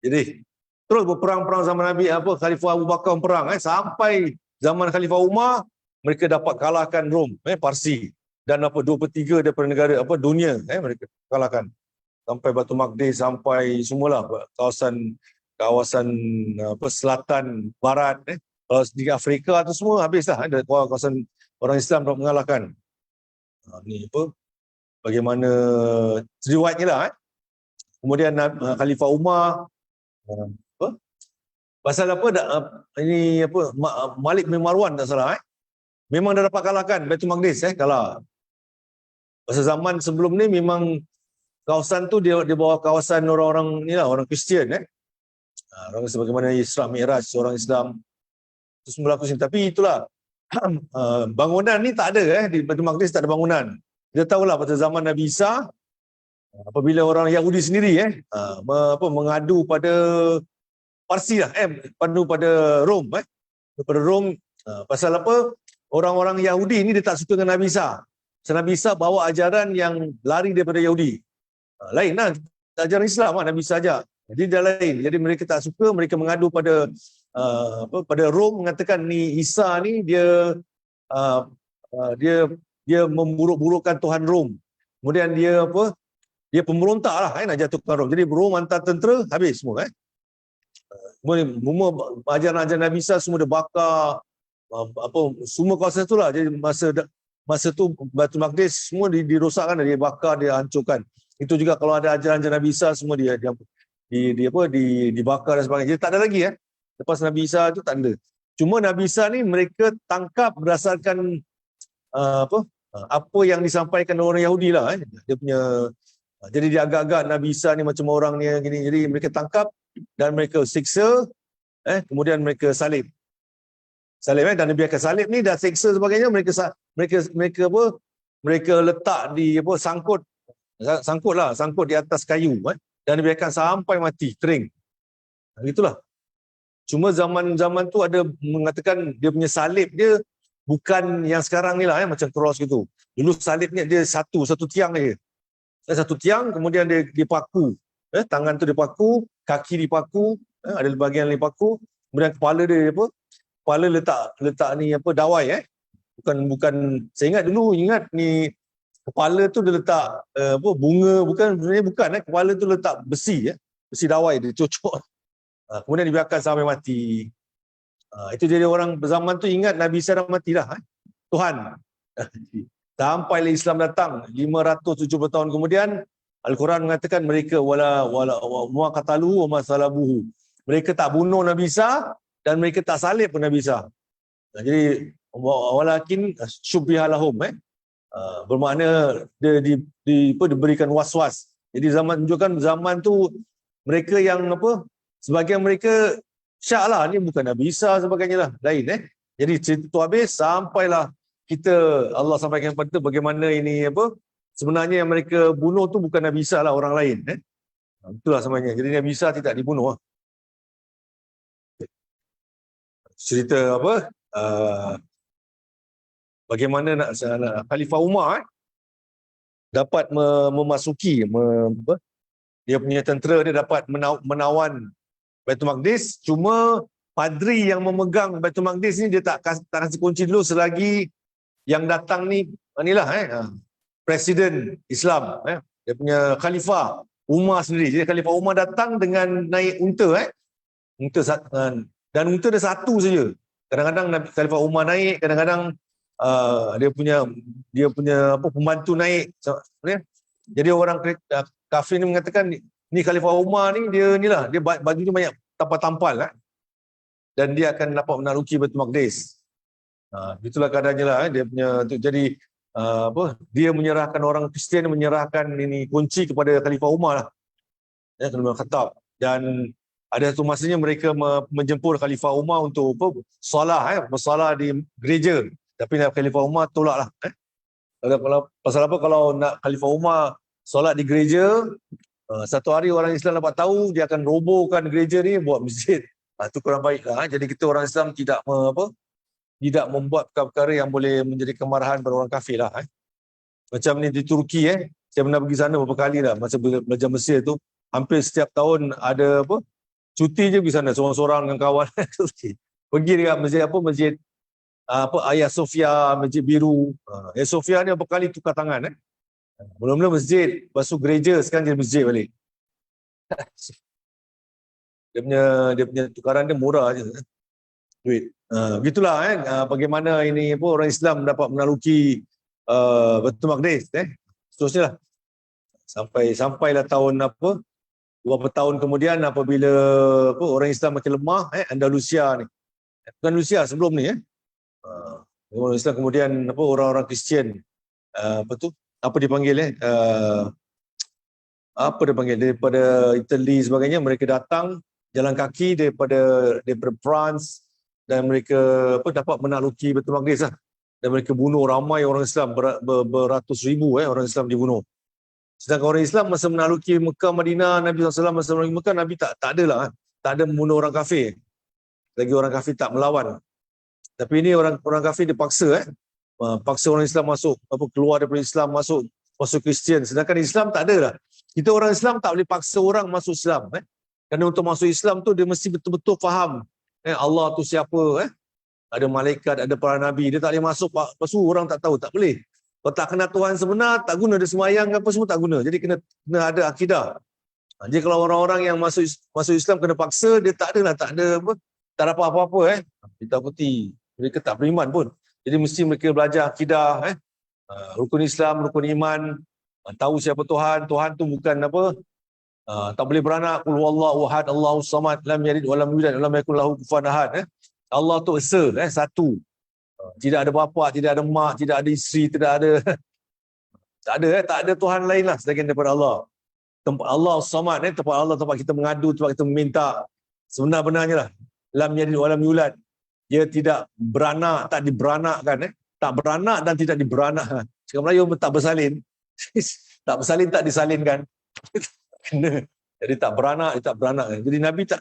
Jadi terus berperang-perang zaman Nabi, Khalifah Abu Bakar perang sampai zaman Khalifah Umar, mereka dapat kalahkan Rom, Parsi, dan 2/3 daripada negara dunia mereka kalahkan. sampai Batu Maqdis, sampai semualah kawasan selatan barat. Kalau di Afrika tu semua habislah, ada kawasan orang Islam dapat mengalahkan. Ni bagaimana riwayatnya lah. Kemudian Khalifah Umar, pasal ini Malik bin Marwan tak salah, memang dah dapat kalahkan Baitul Maqdis, kalah. Pasal zaman sebelum ni memang kawasan tu dia bawah kawasan orang-orang ni lah, orang Kristian, orang sebagaimana Isra Mi'raj, orang Islam itu semua berlaku sini. Tapi itulah, bangunan ni tak ada, di Baitul Maqdis tak ada bangunan. Kita tahulah pada zaman Nabi Isa, apabila orang Yahudi sendiri mengadu pada Parsi lah, padu pada Rom, daripada Rom, pasal apa? Orang-orang Yahudi ni dia tak suka dengan Nabi Isa. So, Nabi Isa bawa ajaran yang lari daripada Yahudi. Lain lah, ajaran Islam lah, Nabi Isa ajar. Jadi dia lain. Jadi mereka tak suka, mereka mengadu pada pada Rom, mengatakan ni Isa ni dia memburuk-burukkan Tuhan Rom. Kemudian dia pemberontak lah, nak jatuhkan Rom. Jadi Rom hantar tentera, habis semua. Semua ajaran-ajaran Nabi Isa semua dia bakar, semua kawasan tu lah. Jadi masa tu Baitul Maqdis semua dirosakkan, dia bakar, dia hancurkan. Itu juga kalau ada ajaran-ajaran Nabi Isa semua dibakar dan sebagainya. Jadi tak ada lagi. Lepas Nabi Isa tu tak ada. Cuma Nabi Isa ni mereka tangkap berdasarkan apa yang disampaikan orang Yahudi lah. Dia punya, jadi dia agak-agak Nabi Isa ni macam orang ni gini. Jadi mereka tangkap dan mereka siksa, kemudian mereka salib. Dan biarkan salib ni dah siksa sebagainya, mereka letak di sangkut di atas kayu, dan dibiarkan sampai mati kering. Itulah. Cuma zaman tu ada mengatakan dia punya salib dia bukan yang sekarang ni lah, macam cross gitu. Dulu salibnya dia satu tiang aja. Satu tiang, kemudian dia dipaku. Tangan tu dipaku, kaki dipaku, ada bahagian yang dipaku, kemudian kepala dia kepala letak ni dawai. Bukan saya ingat ni kepala tu dia letak bunga, bukan kepala tu letak besi dawai dia cocok. Kemudian dibiarkan sampai mati. Itu jadi orang zaman tu ingat Nabi Isa dah mati dah, Tuhan. Sampai Islam datang 570 tahun kemudian, Al-Quran mengatakan mereka wala qataluhu wa ma salabuhu. Mereka tak bunuh Nabi Isa dan mereka tak salib pun Nabi Isa. Jadi walakin syubbiha lahum, bermakna dia diberikan was-was. Jadi menunjukkan zaman tu mereka yang sebagian mereka syak lah, ni bukan Nabi Isa sebagainya lah, lain. Jadi cerita tu habis, sampailah Allah sampaikan kepada kita bagaimana ini sebenarnya yang mereka bunuh tu bukan Nabi Isa lah, orang lain. Itulah sebenarnya. Jadi Nabi Isa tidak dibunuh. Cerita bagaimana Khalifah Umar dapat memasuki dia punya tentera, dia dapat menawan Baitul Maqdis. Cuma padri yang memegang Baitul Maqdis ni dia tak kasih kunci dulu selagi yang datang ni inilah Presiden Islam, dia punya Khalifah Umar sendiri. Jadi Khalifah Umar datang dengan naik unta, dan unta ada satu saja. Kadang-kadang Khalifah Umar naik, kadang-kadang dia punya pembantu naik. Jadi orang kafir ni mengatakan ni Khalifah Umar ni dia bajunya banyak tampal-tampal, dan dia akan dapat menaruki Baitul Maqdis. Itulah keadaannya lah. Dia punya jadi dia menyerahkan, orang Kristian menyerahkan ini kunci kepada Khalifah Umar lah, Khalifah Khattab. Dan ada satu masanya mereka menjemput Khalifah Umar untuk bersolat di gereja. Tapi Khalifah Umar tolak lah. Pasal apa? Kalau nak Khalifah Umar solat di gereja, satu hari orang Islam dapat tahu, dia akan robohkan gereja ni buat masjid. Itu kurang baik lah. Jadi kita orang Islam tidak membuat perkara yang boleh menjadi kemarahan pada orang kafir lah. Macam ni di Turki, saya pernah pergi sana beberapa kali dah. Masa belajar Mesir tu, hampir setiap tahun ada cuti je pergi sana, seorang-seorang dengan kawan. Pergi dekat masjid Hagia Sophia, Masjid Biru. Hagia Sophia ni beberapa kali tukar tangan. Mula-mula masjid, lepas tu gereja, sekarang jadi masjid balik. Dia punya tukaran dia murah je duit. Begitulah bagaimana ini orang Islam dapat menaluki Baitul Maqdis seterusnya lah. Sampailah tahun beberapa tahun kemudian apabila orang Islam makin lemah Andalusia ni. Bukan Andalusia sebelum ni orang Islam kemudian orang-orang Kristian apa dipanggil apa dia panggil daripada Itali sebagainya, mereka datang jalan kaki daripada France dan mereka dapat menakluki Baitul Maqdis lah. Dan mereka bunuh ramai orang Islam, beratus ribu orang Islam dibunuh. Sedangkan orang Islam masa menakluki Mekah, Madinah, Nabi SAW masa menakluki Mekah, Nabi tak ada lah. Tak ada membunuh orang kafir. Lagi orang kafir tak melawan. Tapi ini orang kafir dipaksa paksa orang Islam masuk, keluar daripada Islam masuk Kristian. Sedangkan Islam tak ada lah. Kita orang Islam tak boleh paksa orang masuk Islam. Kerana untuk masuk Islam tu dia mesti betul-betul faham Allah tu siapa. Ada malaikat, ada para nabi. Dia tak boleh masuk, lepas tu orang tak tahu, tak boleh. Kalau tak kenal Tuhan sebenar, tak guna dia semayang apa semua tak guna. Jadi kena ada akidah. Jadi kalau orang-orang yang masuk Islam kena paksa, dia tak dapat apa-apa kita putih. Mereka tak beriman pun. Jadi mesti mereka belajar akidah rukun Islam, rukun iman, tahu siapa Tuhan. Tuhan tu bukan tak boleh beranak. Qul huwallahu ahad, Allahus samad, lam yalid wa lam yulad wa lam yakul lahu kufuwan ahad. Allah tu esa, satu. Tidak ada bapa, tidak ada mak, tidak ada isteri, tidak ada tak ada Tuhan lain lah selain daripada Allah. Tempat Allah samad tempat Allah, tempat kita mengadu, tempat kita meminta. Sebenar-benarnya lah. Lam yalid wa lam yulad. Dia tidak beranak, tak diberanakkan tak beranak dan tidak diberanak. Cakap Melayu tak bersalin. Tak bersalin, tak disalinkan. Kena. Jadi tak beranak, dia tak beranak. Jadi Nabi tak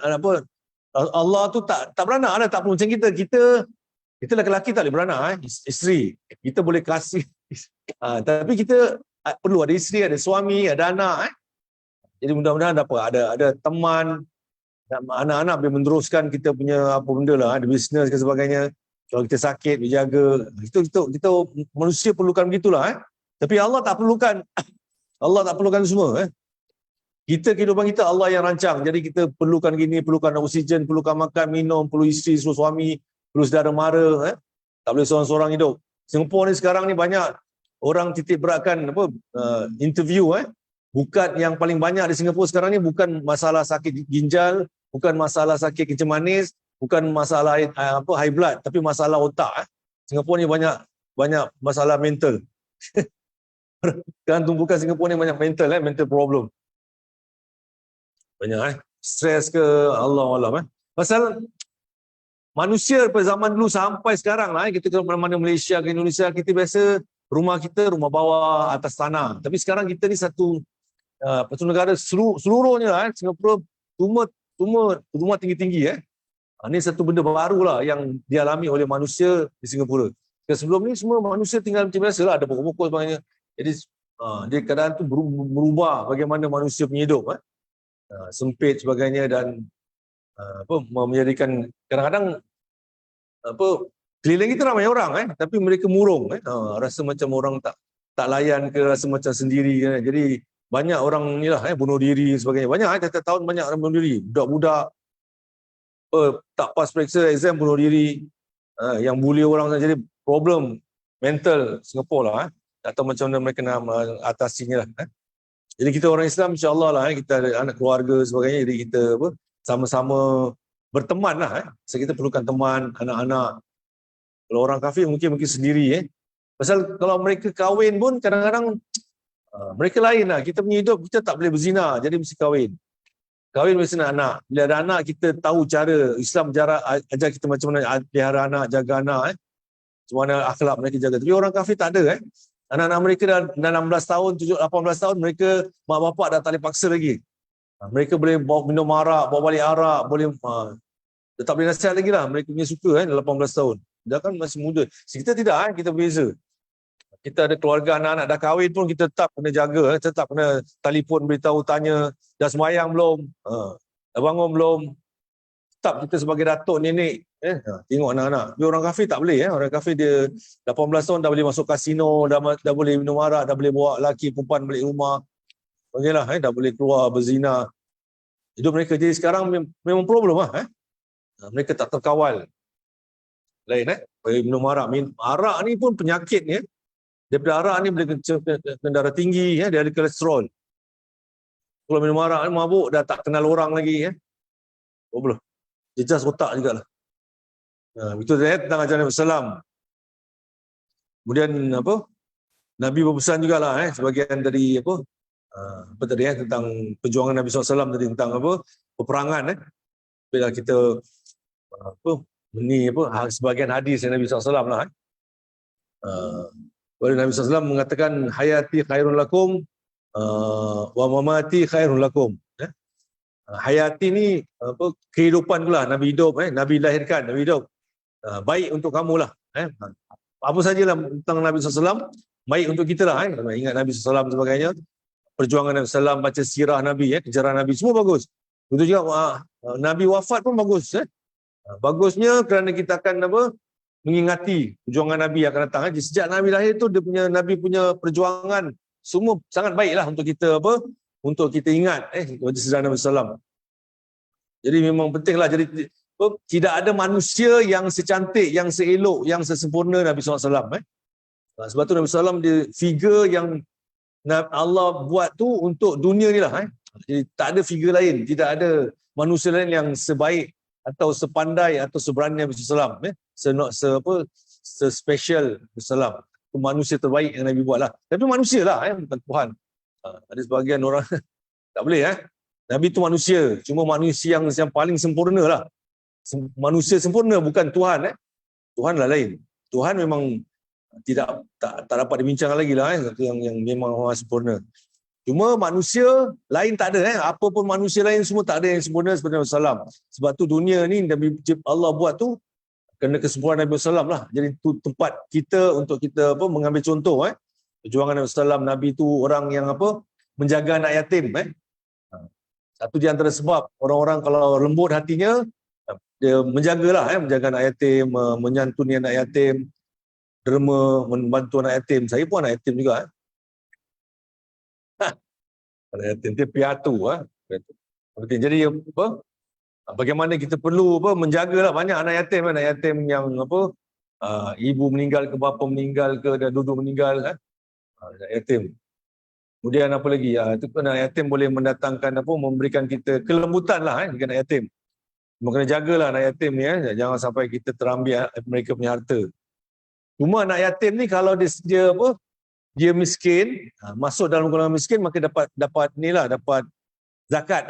Allah tu tak beranak lah, tak perlu macam kita. Kita lelaki tak boleh beranak isteri. Kita boleh kasih. Tapi kita perlu ada isteri, ada suami, ada anak Jadi mudah-mudahan ada teman, anak-anak boleh meneruskan kita punya apa benda lah, ada bisnes dan sebagainya. Kalau kita sakit, dijaga. Kita manusia perlukan begitulah. Tapi Allah tak perlukan. Allah tak perlukan semua. Kehidupan kita Allah yang rancang. Jadi kita perlukan gini, perlukan oksigen, perlukan makan, minum, perlu isteri, perlu suami, perlu saudara mara. Tak boleh seorang-seorang hidup. Singapura ni sekarang ni banyak orang titik beratkan interview. Bukan yang paling banyak di Singapura sekarang ni bukan masalah sakit ginjal, bukan masalah sakit kencing manis, bukan masalah high blood, tapi masalah otak. Singapura ni banyak masalah mental. Kan tumpukan Singapura ni banyak mental problem. Banyak stres ke Allah. Pasal manusia pada zaman dulu sampai sekarang lah, kita ke mana-mana Malaysia ke Indonesia, kita biasa rumah kita rumah bawah atas tanah. Tapi sekarang kita ni satu negara seluruhnya lah, Singapura rumah tinggi-tinggi. Ini satu benda baru lah yang dialami oleh manusia di Singapura. Sebelum ni semua manusia tinggal macam biasa lah, ada pokok-pokok sebagainya. Jadi dia keadaan tu berubah bagaimana manusia punya hidup. Sempit sebagainya dan menjadikan kadang-kadang keliling kita ramai orang tapi mereka murung rasa macam orang tak layan ke, rasa macam sendiri jadi banyak orang ni lah bunuh diri sebagainya. Banyak tiap tahun banyak orang bunuh diri, budak-budak tak pas periksa exam bunuh diri, yang bully orang. Jadi problem mental Singapura lah. Tak tahu macam mana mereka nak atasinya lah. Jadi kita orang Islam insya-Allah lah kita ada anak keluarga sebagainya, jadi kita sama-sama berteman lah. So, kita perlukan teman, anak-anak. Kalau orang kafir mungkin sendiri Pasal kalau mereka kahwin pun kadang-kadang mereka lain lah. Kita punya hidup kita tak boleh berzina, jadi mesti kahwin. Kahwin mesti nak anak. Bila ada anak kita tahu cara Islam ajar kita macam mana pelihara anak, jaga anak macam mana akhlak mereka jaga. Tapi orang kafir tak ada Anak-anak mereka dah 16 tahun, 18 tahun, mereka mak bapak dah tak boleh paksa lagi. Mereka boleh bawa minum arak, bawa balik arak, boleh dia tak boleh nasihat lagi lah. Mereka punya suka 18 tahun. Dia kan masih muda. Kita tidak kita beza. Kita ada keluarga, anak-anak dah kahwin pun kita tetap kena jaga, tetap kena telefon beritahu, tanya dah sembahyang belum, dah bangun belum. Tetap kita sebagai datuk nenek Tengok anak-anak. Tapi orang kafir tak boleh. Orang kafir dia 18 tahun dah boleh masuk kasino, dah boleh minum arak, dah boleh bawa lelaki perempuan balik rumah. Okeylah, dah boleh keluar berzina. Hidup mereka jadi sekarang memang problem lah. Mereka tak terkawal. Lain minum arak. Arak ni pun penyakit ni. Daripada arak ni boleh kena darah tinggi, dia ada kolesterol. Kalau minum arak ni mabuk dah tak kenal orang lagi. Problem. Jejas otak jugalah. Itu tentang ajaran Nabi Sallam. Kemudian Nabi berpesan jugalah sebagian dari apa tadi tentang perjuangan Nabi SAW tadi, tentang peperangan bila kita sebagian hadis yang Nabi SAW lah. Nabi SAW mengatakan hayati khairun lakum wa mamati khairun lakum. Hayati ni kehidupan tu lah, Nabi hidup, Nabi lahirkan, Nabi hidup. Baik untuk kamu lah. Apa sajalah tentang Nabi SAW, baik untuk kita lah. Ingat Nabi SAW dan sebagainya. Perjuangan Nabi SAW, baca sirah Nabi, kejaran Nabi, semua bagus. Itu juga Nabi wafat pun bagus. Bagusnya kerana kita akan mengingati perjuangan Nabi akan datang. Sejak Nabi lahir tu Nabi punya perjuangan semua sangat baiklah untuk kita untuk kita ingat baca sirah Nabi SAW. Jadi memang pentinglah. Jadi tidak ada manusia yang secantik, yang seelok, yang sesempurna Nabi SAW. Sebab tu Nabi SAW dia figure yang Allah buat tu untuk dunia ni lah. Jadi tak ada figure lain, tidak ada manusia lain yang sebaik atau sepandai atau seberani Nabi SAW. Se-special Nabi SAW. Itu manusia terbaik yang Nabi buat lah. Tapi manusia lah, bukan Tuhan. Ada sebagian orang tak boleh. Nabi tu manusia, cuma manusia yang paling sempurna lah. Manusia sempurna, bukan Tuhan. Tuhan lah lain. Tuhan memang tak dapat dibincangkan lagi lah, yang memang orang sempurna. Cuma manusia lain tak ada. Apa pun manusia lain semua tak ada yang sempurna seperti Nabi SAW. Sebab tu dunia ni Allah buat tu kerana kesempurnaan Nabi SAW lah. Jadi tu tempat kita untuk kita mengambil contoh. Perjuangan Nabi SAW. Nabi tu orang yang menjaga anak yatim. Satu di antara sebab orang-orang kalau lembut hatinya, dia menjagalah, menjaga anak yatim, menyantuni anak yatim, derma, membantu anak yatim. Saya pun anak yatim juga. Anak yatim dia piatu. Jadi bagaimana kita perlu menjagalah banyak anak yatim yang ibu meninggal ke, bapa meninggal ke, dan duduk meninggal. Anak yatim. Kemudian apa lagi? Itu anak yatim boleh mendatangkan memberikan kita kelembutan lah dengan anak yatim. Kena jagalah anak yatim ni, jangan sampai kita terambil mereka punya harta. Cuma anak yatim ni kalau dia miskin, masuk dalam golongan miskin, maka dapat zakat.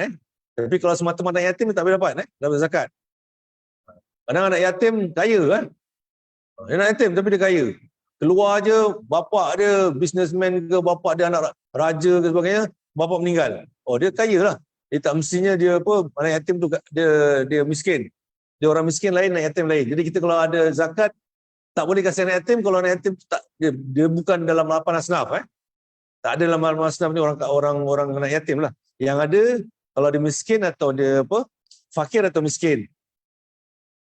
Tapi kalau semata-mata anak yatim tak boleh dapat zakat. Kadang anak yatim kaya anak yatim tapi dia kaya. Keluar je, bapak dia businessman ke, bapak dia anak raja ke sebagainya, bapak meninggal. Dia kaya lah. Dia tak mestinya dia anak yatim tu dia miskin. Dia orang miskin lain, anak yatim lain. Jadi kita kalau ada zakat tak boleh kasih anak yatim kalau anak yatim tak, dia bukan dalam 8 asnaf. Tak ada dalam 8 asnaf ni orang anak yatim lah. Yang ada kalau dia miskin atau dia fakir atau miskin.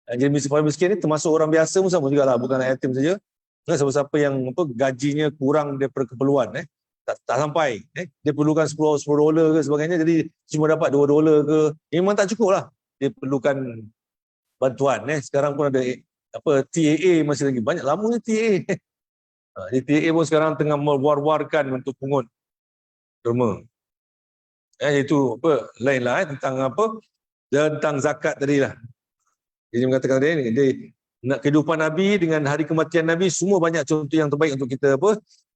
Jadi miskin ni termasuk orang biasa pun sama jugalah, bukan anak yatim saja. Siapa-siapa yang gajinya kurang daripada keperluan, tak sampai, dia perlukan $10 ke sebagainya, jadi cuma dapat $2 ke, memang tak cukup lah. Dia perlukan bantuan. Sekarang pun ada TAA masih lagi banyak, lamanya TAA. TAA pun sekarang tengah mewar-warkan untuk pungut derma. Itu lain lah tentang zakat tadi lah. Jadi mengatakan tadi nak kehidupan Nabi dengan hari kematian Nabi, semua banyak contoh yang terbaik untuk kita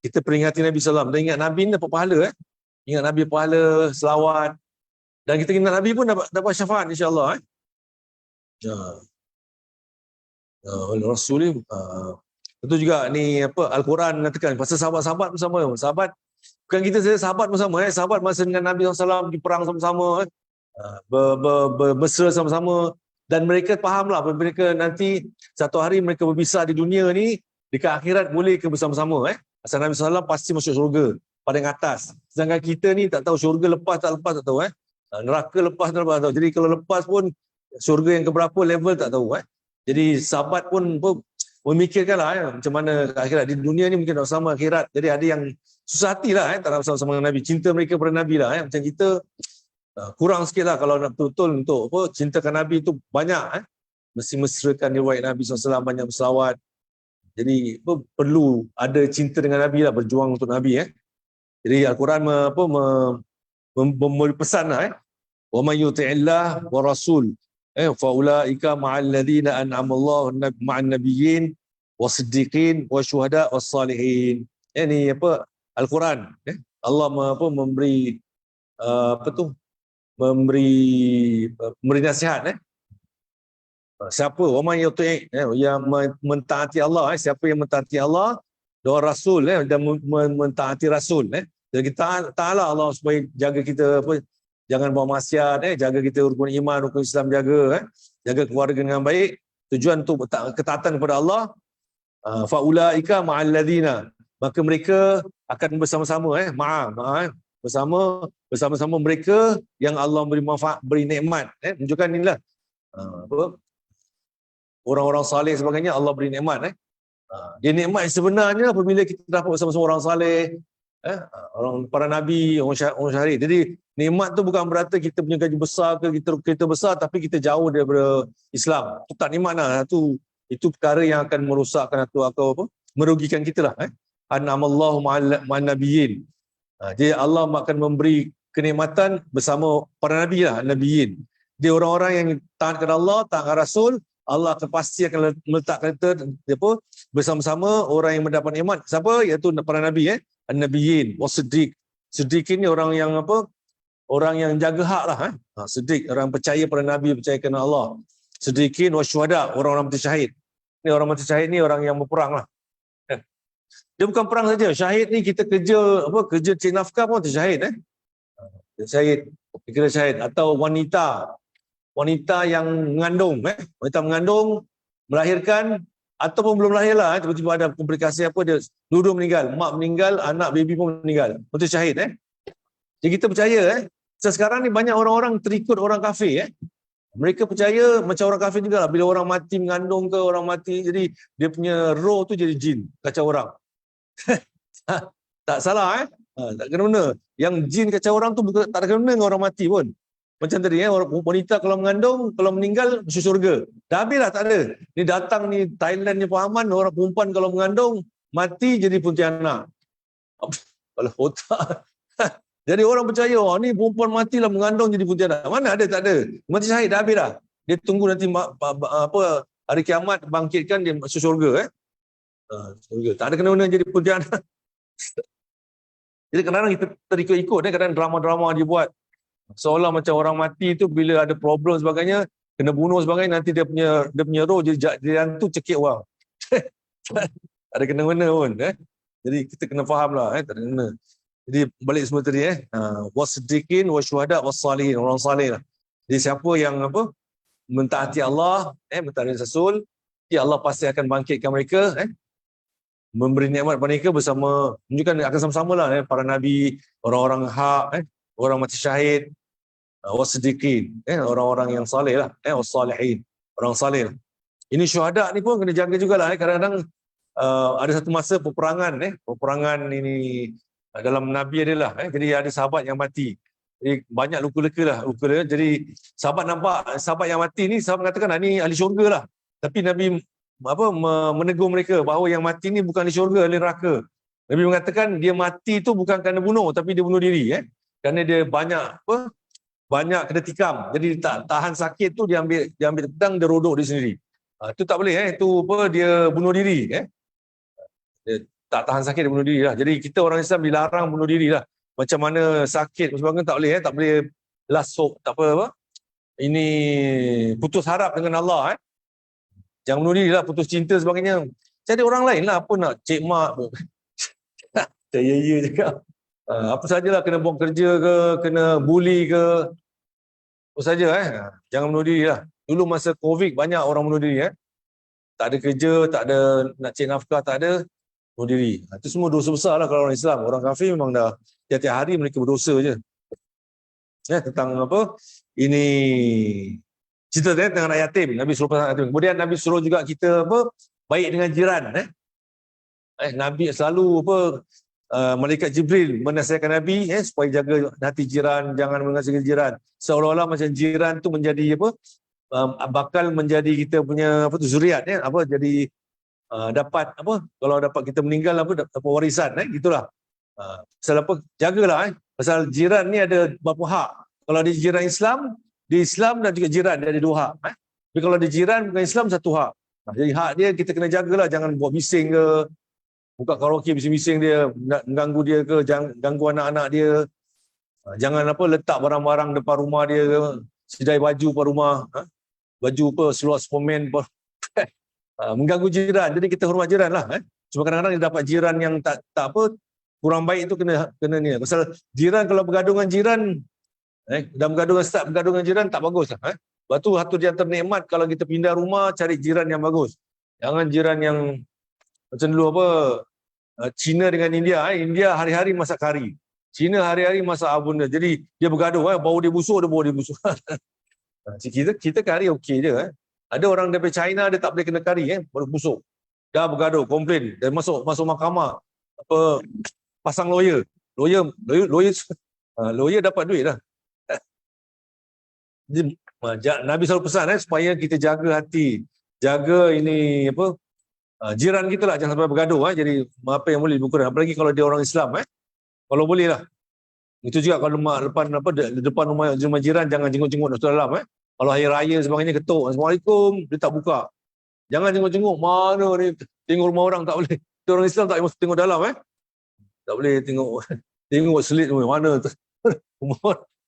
kita peringati Nabi SAW. Dan ingat Nabi ni dapat pahala. Ingat Nabi pahala, selawat. Dan kita ingat Nabi pun dapat syafaat insya-Allah. Rasul ni itu juga ni Al-Quran mengatakan pasal sahabat-sahabat bersama. Sahabat bukan kita saja, sahabat bersama. Sahabat masa dengan Nabi SAW pergi perang sama-sama, bermesra sama-sama. Dan mereka fahamlah, mereka nanti satu hari mereka berpisah di dunia ni, dekat akhirat boleh ke bersama-sama. Asal Nabi SAW pasti masuk syurga paling atas. Sedangkan kita ni tak tahu syurga lepas tak tahu. Neraka lepas tak tahu. Jadi kalau lepas pun syurga yang keberapa level tak tahu. Jadi sahabat pun memikirkanlah macam mana akhirat. Di dunia ni mungkin tak sama akhirat. Jadi ada yang susah hati lah tak nak bersama-sama dengan Nabi. Cinta mereka pada Nabi lah. Macam kita kurang sikit lah kalau nak betul-betul untuk cintakan Nabi tu banyak. Mesti mesrakan riwayat Nabi SAW, banyak berselawat. Jadi perlu ada cinta dengan Nabi lah, berjuang untuk Nabi. Jadi Al-Quran memberi pesan lah. Wa may yuti'illah wa rasul fa ulaika ma'al ladzina an'ama Allahu ma'an nabiyyin wasiddiqin wasyuhada wassalihin. Ini Al-Quran. Allah memberi memberi nasihat. Siapa orang yang mentaati Allah, siapa yang mentaati Allah dan Rasul dan mentaati Rasul, jadi kita taala Allah supaya jaga kita jangan buat maksiat, jaga kita rukun iman, rukun Islam, jaga keluarga dengan baik, tujuan untuk ketaatan kepada Allah. Faulaika ma'al ladzina, maka mereka akan bersama-sama bersama-sama mereka yang Allah beri manfaat, beri nikmat, menunjukkan inilah orang-orang saleh sebagainya, Allah beri nikmat. Dia nikmat sebenarnya apabila kita dapat bersama-sama orang saleh, orang para nabi, orang syahid. Jadi nikmat tu bukan berarti kita punya gaji besar ke kita besar tapi kita jauh daripada Islam. Itu tak nikmat lah. Itu perkara yang akan merosakkan atau merugikan kita lah. An'amallahu ma'an nabiyyin. Jadi Allah akan memberi kenikmatan bersama para nabi lah, nabiyyin. Dia orang-orang yang taat kepada Allah, taat kepada Rasul, Allah akan pasti akan meletakkan kita bersama-sama orang yang mendapat nikmat. Siapa? Iaitu para nabi, an-nabiyyin wasiddiq. Siddiq ni orang yang orang yang jaga hak lah. Siddiq, orang percaya pada nabi, percaya kepada Allah. Siddiqin wasyuhada, orang-orang mati syahid. Ni orang mati syahid ni orang yang berperang lah. Dia bukan perang saja. Syahid ni kita kerja cari nafkah pun syahid. Syahid, kira syahid. Atau wanita yang mengandung, wanita mengandung, melahirkan ataupun belum lahir lah, tiba-tiba ada komplikasi dia dua-dua meninggal, mak meninggal, anak baby pun meninggal, betul syahid. Jadi kita percaya sekarang ni banyak orang-orang terikut orang kafir. Mereka percaya macam orang kafir juga lah, bila orang mati mengandung ke, orang mati jadi dia punya roh tu jadi jin kacau orang. Tak salah tak kena-mena. Yang jin kacau orang tu tak ada kena-mena dengan orang mati pun. Macam tadi wanita kalau mengandung, kalau meninggal masuk syurga. Dah habis lah, tak ada. Ni datang ni Thailand ni pahaman, orang perempuan kalau mengandung mati jadi pontianak. Kalau otak. Jadi orang percaya ni perempuan matilah mengandung jadi pontianak. Mana ada, tak ada. Mati syahid dah habis dah. Dia tunggu nanti hari kiamat bangkitkan dia masuk syurga. Syurga. Tak ada kena-kena jadi pontianak. Jadi kadang-kadang kita terikut-ikut kadang drama-drama dia buat. Seolah macam orang mati tu bila ada problem sebagainya, kena bunuh sebagainya, nanti dia punya roh jadi hantu cekik orang. Tak ada kena-kena pun. Jadi kita kena faham lah. Tak ada kena. Jadi balik semua tadi. Wasiddiqin wasyuhada wassalihin, orang salih lah. Jadi siapa yang mentaati Allah, mentaati Rasul, ya Allah pasti akan bangkitkan mereka, memberi nikmat kepada mereka bersama, menunjukkan akan sama-sama lah para nabi, orang-orang hak, orang mati syahid, wasiddiqin, orang-orang yang saleh lah, wassalihin, orang saleh lah. Ini syuhada ni pun kena jaga jugalah. Kadang-kadang ada satu masa peperangan ini dalam Nabi adalah, jadi ada sahabat yang mati. Jadi banyak luka-luka. Jadi sahabat nampak sahabat yang mati ni, sahabat mengatakan ni ahli syurga lah. Tapi Nabi menegur mereka bahawa yang mati ni bukan ahli syurga, ahli neraka. Nabi mengatakan dia mati tu bukan kerana bunuh, tapi dia bunuh diri. Kerana dia banyak kena tikam. Jadi tak tahan sakit tu dia ambil pedang, dia rodok dia sendiri. Itu tak boleh. Itu dia bunuh diri. Dia tak tahan sakit dia bunuh diri lah. Jadi kita orang Islam dilarang bunuh diri lah. Macam mana sakit sebagainya tak boleh. Tak boleh last hope, tak apa. Ini putus harap dengan Allah. Jangan bunuh diri lah, putus cinta sebagainya. Jadi orang lain lah, apa nak cik mak. Ya cakap. Apa sajalah, kena buang kerja ke, kena bully ke. Apa saja jangan bunuh diri lah. Dulu masa Covid banyak orang bunuh diri. Tak ada kerja, tak ada nak cik nafkah, tak ada, bunuh diri. Itu semua dosa besar lah kalau orang Islam. Orang kafir memang dah tiap-tiap hari mereka berdosa je. Tentang ini cerita tentang anak yatim. Nabi suruh pasang anak yatim. Kemudian Nabi suruh juga kita baik dengan jiran. Nabi selalu malaikat Jibril menasihatkan Nabi supaya jaga hati jiran, jangan mengasihi jiran. Seolah-olah macam jiran tu menjadi bakal menjadi kita punya zuriat jadi dapat kalau dapat kita meninggal dapat warisan gitulah. Pasal jagalah pasal jiran ni ada berapa hak. Kalau di jiran Islam, di Islam dan juga jiran dia ada 2 hak. Tapi kalau di jiran bukan Islam, 1 hak. Jadi hak dia kita kena jagalah, jangan buat bising ke, buka karaoke bising-bising dia, mengganggu dia ke, jangan ganggu anak-anak dia. Jangan letak barang-barang depan rumah dia ke, sedai baju depan rumah, baju seluar Superman mengganggu jiran. Jadi kita hormat jiran lah. Cuma kadang-kadang dia dapat jiran yang tak kurang baik tu kena ni. Pasal jiran kalau bergaduh dengan jiran, dan bergaduh dengan jiran tak bagus lah. Lepas tu satu di antara nikmat kalau kita pindah rumah, cari jiran yang bagus. Jangan jiran yang macam dulu China dengan India. India hari-hari masak kari. China hari-hari masak abunda. Jadi dia bergaduh, bau dia busuk. Kita kari okey je. Ada orang dari China dia tak boleh kena kari, baru busuk. Dah bergaduh, komplain, dan masuk mahkamah. Pasang lawyer dapat duit dah. Jadi, Nabi selalu pesan supaya kita jaga hati, jaga ini jiran kita lah, jangan sampai bergaduh. Jadi apa yang boleh dibukukan, apalagi kalau dia orang Islam, kalau boleh lah. Itu juga kalau depan rumah jiran jangan jenguk-jenguk masuk dalam. Kalau hari raya sebagainya ketuk, Assalamualaikum, dia tak buka. Jangan jenguk-jenguk, mana ni tengok rumah orang, tak boleh. Dia orang Islam tak boleh tengok dalam. Tak boleh tengok selit mana tu.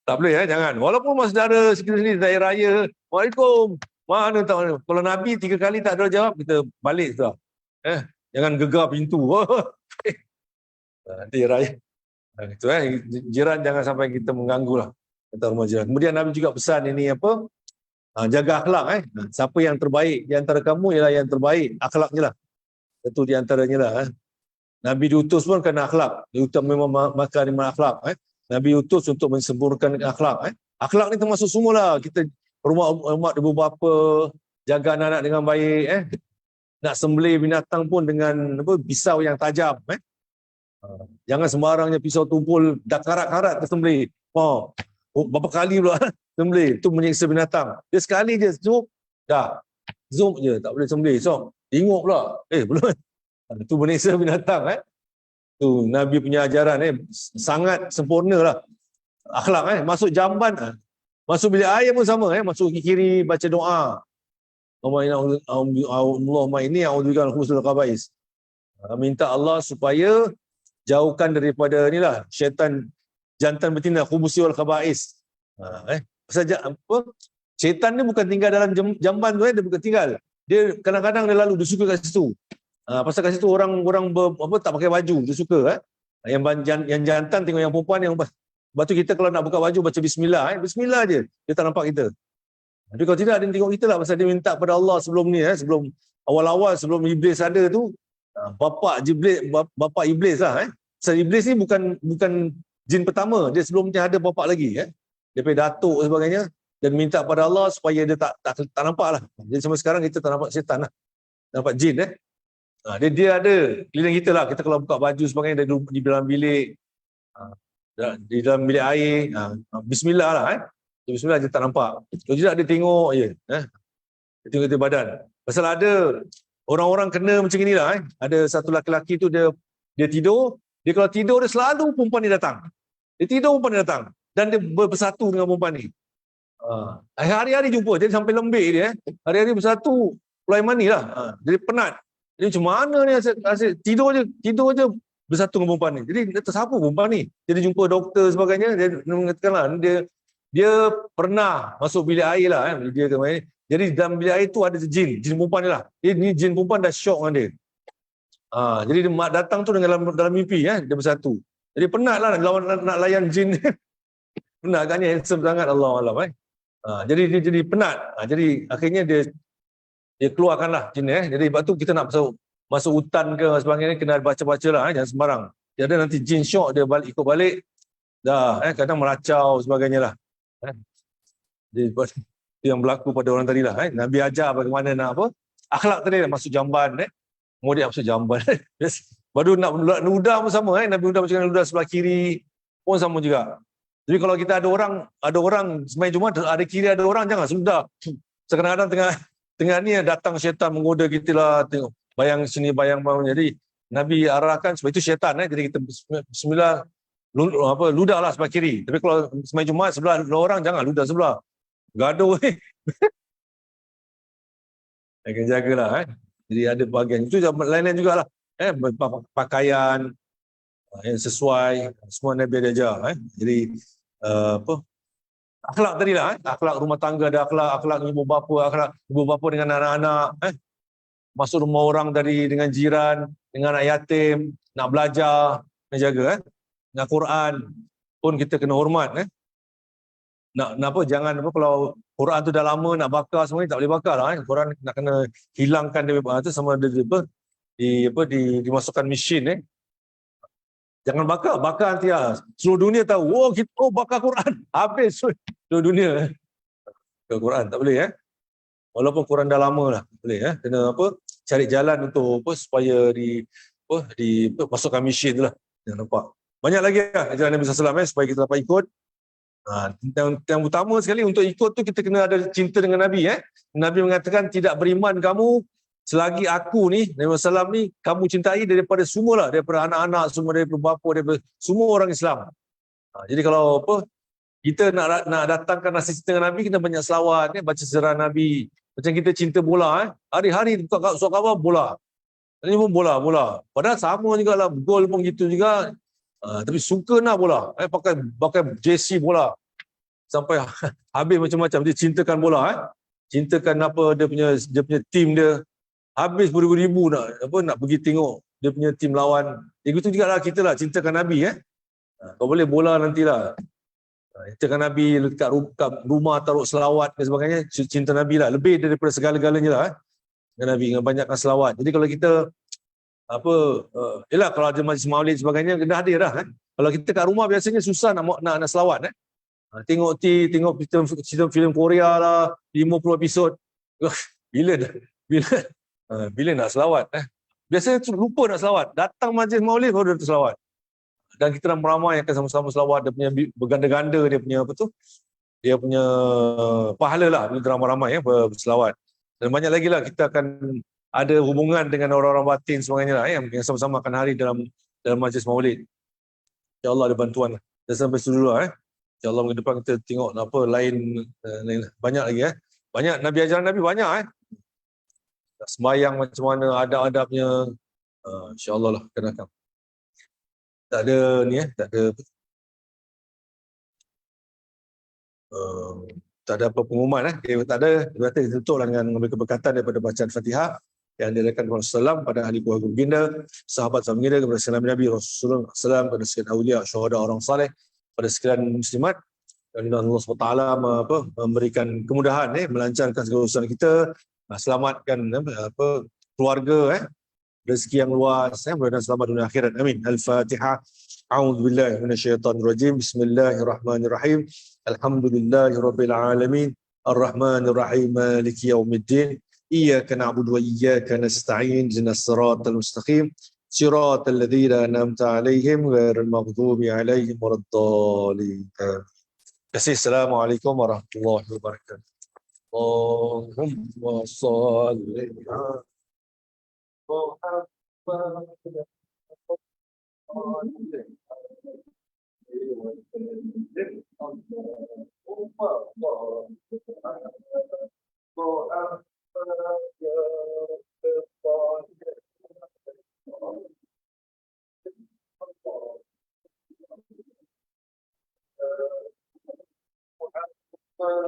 Tak boleh, jangan. Walaupun masih ada sekali dari raya, Waalaikum, mana tak mana. Kalau Nabi 3 kali tak ada jawab, kita balik tu. Jangan gegar pintu. Nanti raya. Itu jiran jangan sampai kita mengganggu lah. Kata rumah jiran. Kemudian Nabi juga pesan ini jaga akhlak. Siapa yang terbaik di antara kamu ialah yang terbaik akhlaknya lah. Itu di antaranya lah. Nabi diutus pun kerana akhlak. Diutus memang makarimah akhlak. Nabi utus untuk mensempurnakan akhlak. Akhlak ni termasuk semualah. Kita rumah ibu bapa, jaga anak-anak dengan baik. Nak sembelih binatang pun dengan pisau yang tajam. Jangan sembarangnya pisau tumpul, dah karat-karat tersembelih. Berapa kali pula sembelih. Itu menyiksa binatang. Dia sekali je, zoom je, tak boleh sembelih. So, tengok pula. Belum. Itu menyiksa binatang. Tu Nabi punya ajaran sangat sempurna lah akhlak. Masuk jamban, masuk bilik air pun sama. Masuk kiri baca doa, Allahumma inni a'udzubika min khubthil khaba'is. Minta Allah supaya jauhkan daripada inilah syaitan jantan betina, khubusi wal khaba'is. Pasal syaitan ni bukan tinggal dalam jamban tu, dia bukan tinggal. Dia kadang-kadang dia lalu, dia suka kat situ. Pasal kat situ orang tak pakai baju, dia suka. Yang jantan tengok yang perempuan yang lepas tu kita kalau nak buka baju baca bismillah, bismillah je, dia tak nampak kita. Tapi kalau tidak, dia tengok kita lah, pasal dia minta pada Allah sebelum ni, sebelum awal-awal sebelum iblis ada tu, bapa iblis lah. Pasal iblis ni bukan jin pertama, dia sebelum dia ada bapa lagi. Dia pergi datuk sebagainya dan minta pada Allah supaya dia tak nampak lah. Jadi sampai sekarang kita tak nampak syaitan lah, nampak jin. Dia ada keliling kita lah. Kita kalau buka baju sebagainya di dalam bilik, di dalam bilik air, bismillah lah. Bismillah dia tak nampak. Kalau tidak dia tengok je. Dia tengok di badan. Pasal ada orang-orang kena macam inilah. Ada satu lelaki tu dia tidur. Dia kalau tidur dia selalu perempuan ni datang. Dia tidur perempuan ni datang. Dan dia bersatu dengan perempuan ni. Hari-hari jumpa. Jadi sampai lembik dia. Hari-hari bersatu. Pulai mani lah. Jadi penat. Dia macam mana ni asyik tidur je bersatu dengan perempuan ni. Jadi dia tersapu perempuan ni. Jadi jumpa doktor sebagainya. Dia mengatakan lah. Dia pernah masuk bilik air lah. Jadi dalam bilik air tu ada jin perempuan ni lah. Ni jin perempuan dah syok dengan dia. Jadi dia datang tu dalam mimpi. Dia bersatu. Jadi penat lah nak layan jin. Penat agaknya handsome sangat Allah Alam. Jadi dia jadi penat. Jadi akhirnya dia keluarkanlah jin. Jadi sebab tu kita nak masuk hutan ke sebagainya kena baca-baca lah. Jangan sembarang. Jadi nanti jin syok dia ikut balik. Dah kadang meracau sebagainya lah. Jadi yang berlaku pada orang tadi lah. Nabi ajar bagaimana nak apa, akhlak tadi lah, masuk jamban, kemudian masuk jamban. Baru nak ludah pun sama, Nabi ludah macam ludah sebelah kiri pun sama juga. Jadi kalau kita ada orang sembahyang Jumaat, ada kiri ada orang, jangan seludah. Kadang-kadang tengah ni datang syaitan menggoda kita lah, tengok bayang sini bayang bawah. Jadi Nabi arahkan sebab itu syaitan, jadi kita bismillah ludahlah sebelah kiri. Tapi kalau sembahyang Jumaat sebelah orang, jangan ludah sebelah. Gaduh ni. Kena jagalah. Jadi ada bahagian itu lain-lain jugalah. Pakaian yang sesuai, semua Nabi ada ajar. Jadi apa, akhlak tadi lah, akhlak rumah tangga ada akhlak ibu bapa dengan anak-anak, masuk rumah orang dengan jiran, dengan anak yatim, nak belajar, kena jaga, nak Quran pun kita kena hormat, nak apa, jangan apa, kalau Quran tu dah lama nak bakar semua ni tak boleh bakar lah, Quran nak kena hilangkan dia tu sama ada dimasukkan mesin, jangan bakar nanti lah. Seluruh dunia tahu, kita bakar Quran. Habis seluruh dunia. Bakar Quran, tak boleh Walaupun Quran dah lama lah, tak boleh Kena apa, cari jalan untuk apa, supaya masukkan mesin tu lah. Jangan nampak. Banyak lagi lah ajaran Nabi SAW supaya kita dapat ikut. Yang utama sekali untuk ikut tu kita kena ada cinta dengan Nabi. Nabi mengatakan tidak beriman kamu selagi aku ni, Nabi SAW ni, kamu cintai daripada semua lah, daripada anak-anak semua, daripada bapa, daripada semua orang Islam. Jadi kalau apa, kita nak datangkan rasa cinta dengan Nabi, kita banyak selawat, baca sejarah Nabi. Macam kita cinta bola, hari-hari buka surat khabar bola. Ini pun bola. Padahal sama juga lah, gol pun gitu juga. Tapi suka nak bola. Pakai jersey bola. Sampai habis macam-macam. Dia cintakan bola. Cintakan apa dia punya tim dia. Habis beribu-ribu nak pergi tengok dia punya tim lawan. Itu juga lah kita lah, cintakan Nabi. Kalau boleh bola nantilah. Cintakan Nabi, kat rumah taruh selawat dan sebagainya, cinta Nabi lah. Lebih daripada segala-galanya lah. Dengan Nabi, dengan banyakkan selawat. Jadi kalau kita yelah, kalau ada majlis maulid sebagainya, kena hadir lah. Kalau kita kat rumah biasanya susah nak selawat. Tengok filem Korea lah, 50 episod. Bila nak selawat. Biasanya lupa nak selawat. Datang majlis maulid baru dia selawat. Dan kita ramai akan sama-sama selawat. Dia punya berganda-ganda, dia punya pahala lah bila ramai-ramai berselawat. Dan banyak lagi lah kita akan ada hubungan dengan orang-orang batin sebagainya lah, yang sama-sama akan hari dalam majlis maulid. InsyaAllah ada bantuan lah. Dan sampai situ dulu lah. InsyaAllah minggu depan kita tengok lain banyak lagi. Banyak Nabi, ajaran Nabi banyak. Sembahyang macam mana, adab-adabnya, insyaAllah lah akan. Tak ada ni tak ada apa pengumuman tak ada. Berarti kita tutuplah dengan mengambil keberkatan daripada bacaan Fatihah yang diadakan kepada Rasulullah pada ahli keluarga baginda, sahabat-sahabat baginda, kepada sekalian Nabi Rasulullah SAW, kepada sekalian awliya, syuhada, orang saleh, pada sekalian muslimat. Dan Allah SWT memberikan kemudahan, melancarkan segala urusan kita, selamatkan keluarga, rezeki yang luas, dan selamat dunia akhirat. Amin. Al-Fatihah. A'udzubillahi minasyaitonirrajim. Bismillahirrahmanirrahim. Alhamdulillahirabbil alamin. Arrahmanirrahim. Maliki yaumiddin. Iyyaka na'budu wa iyyaka nasta'in. Ihdinas siratal mustaqim. Siratal ladzina an'amta 'alaihim ghairil maghdubi 'alaihim waladdallin. Assalamualaikum warahmatullahi wabarakatuh. Allahumma shalli ala Muhammad.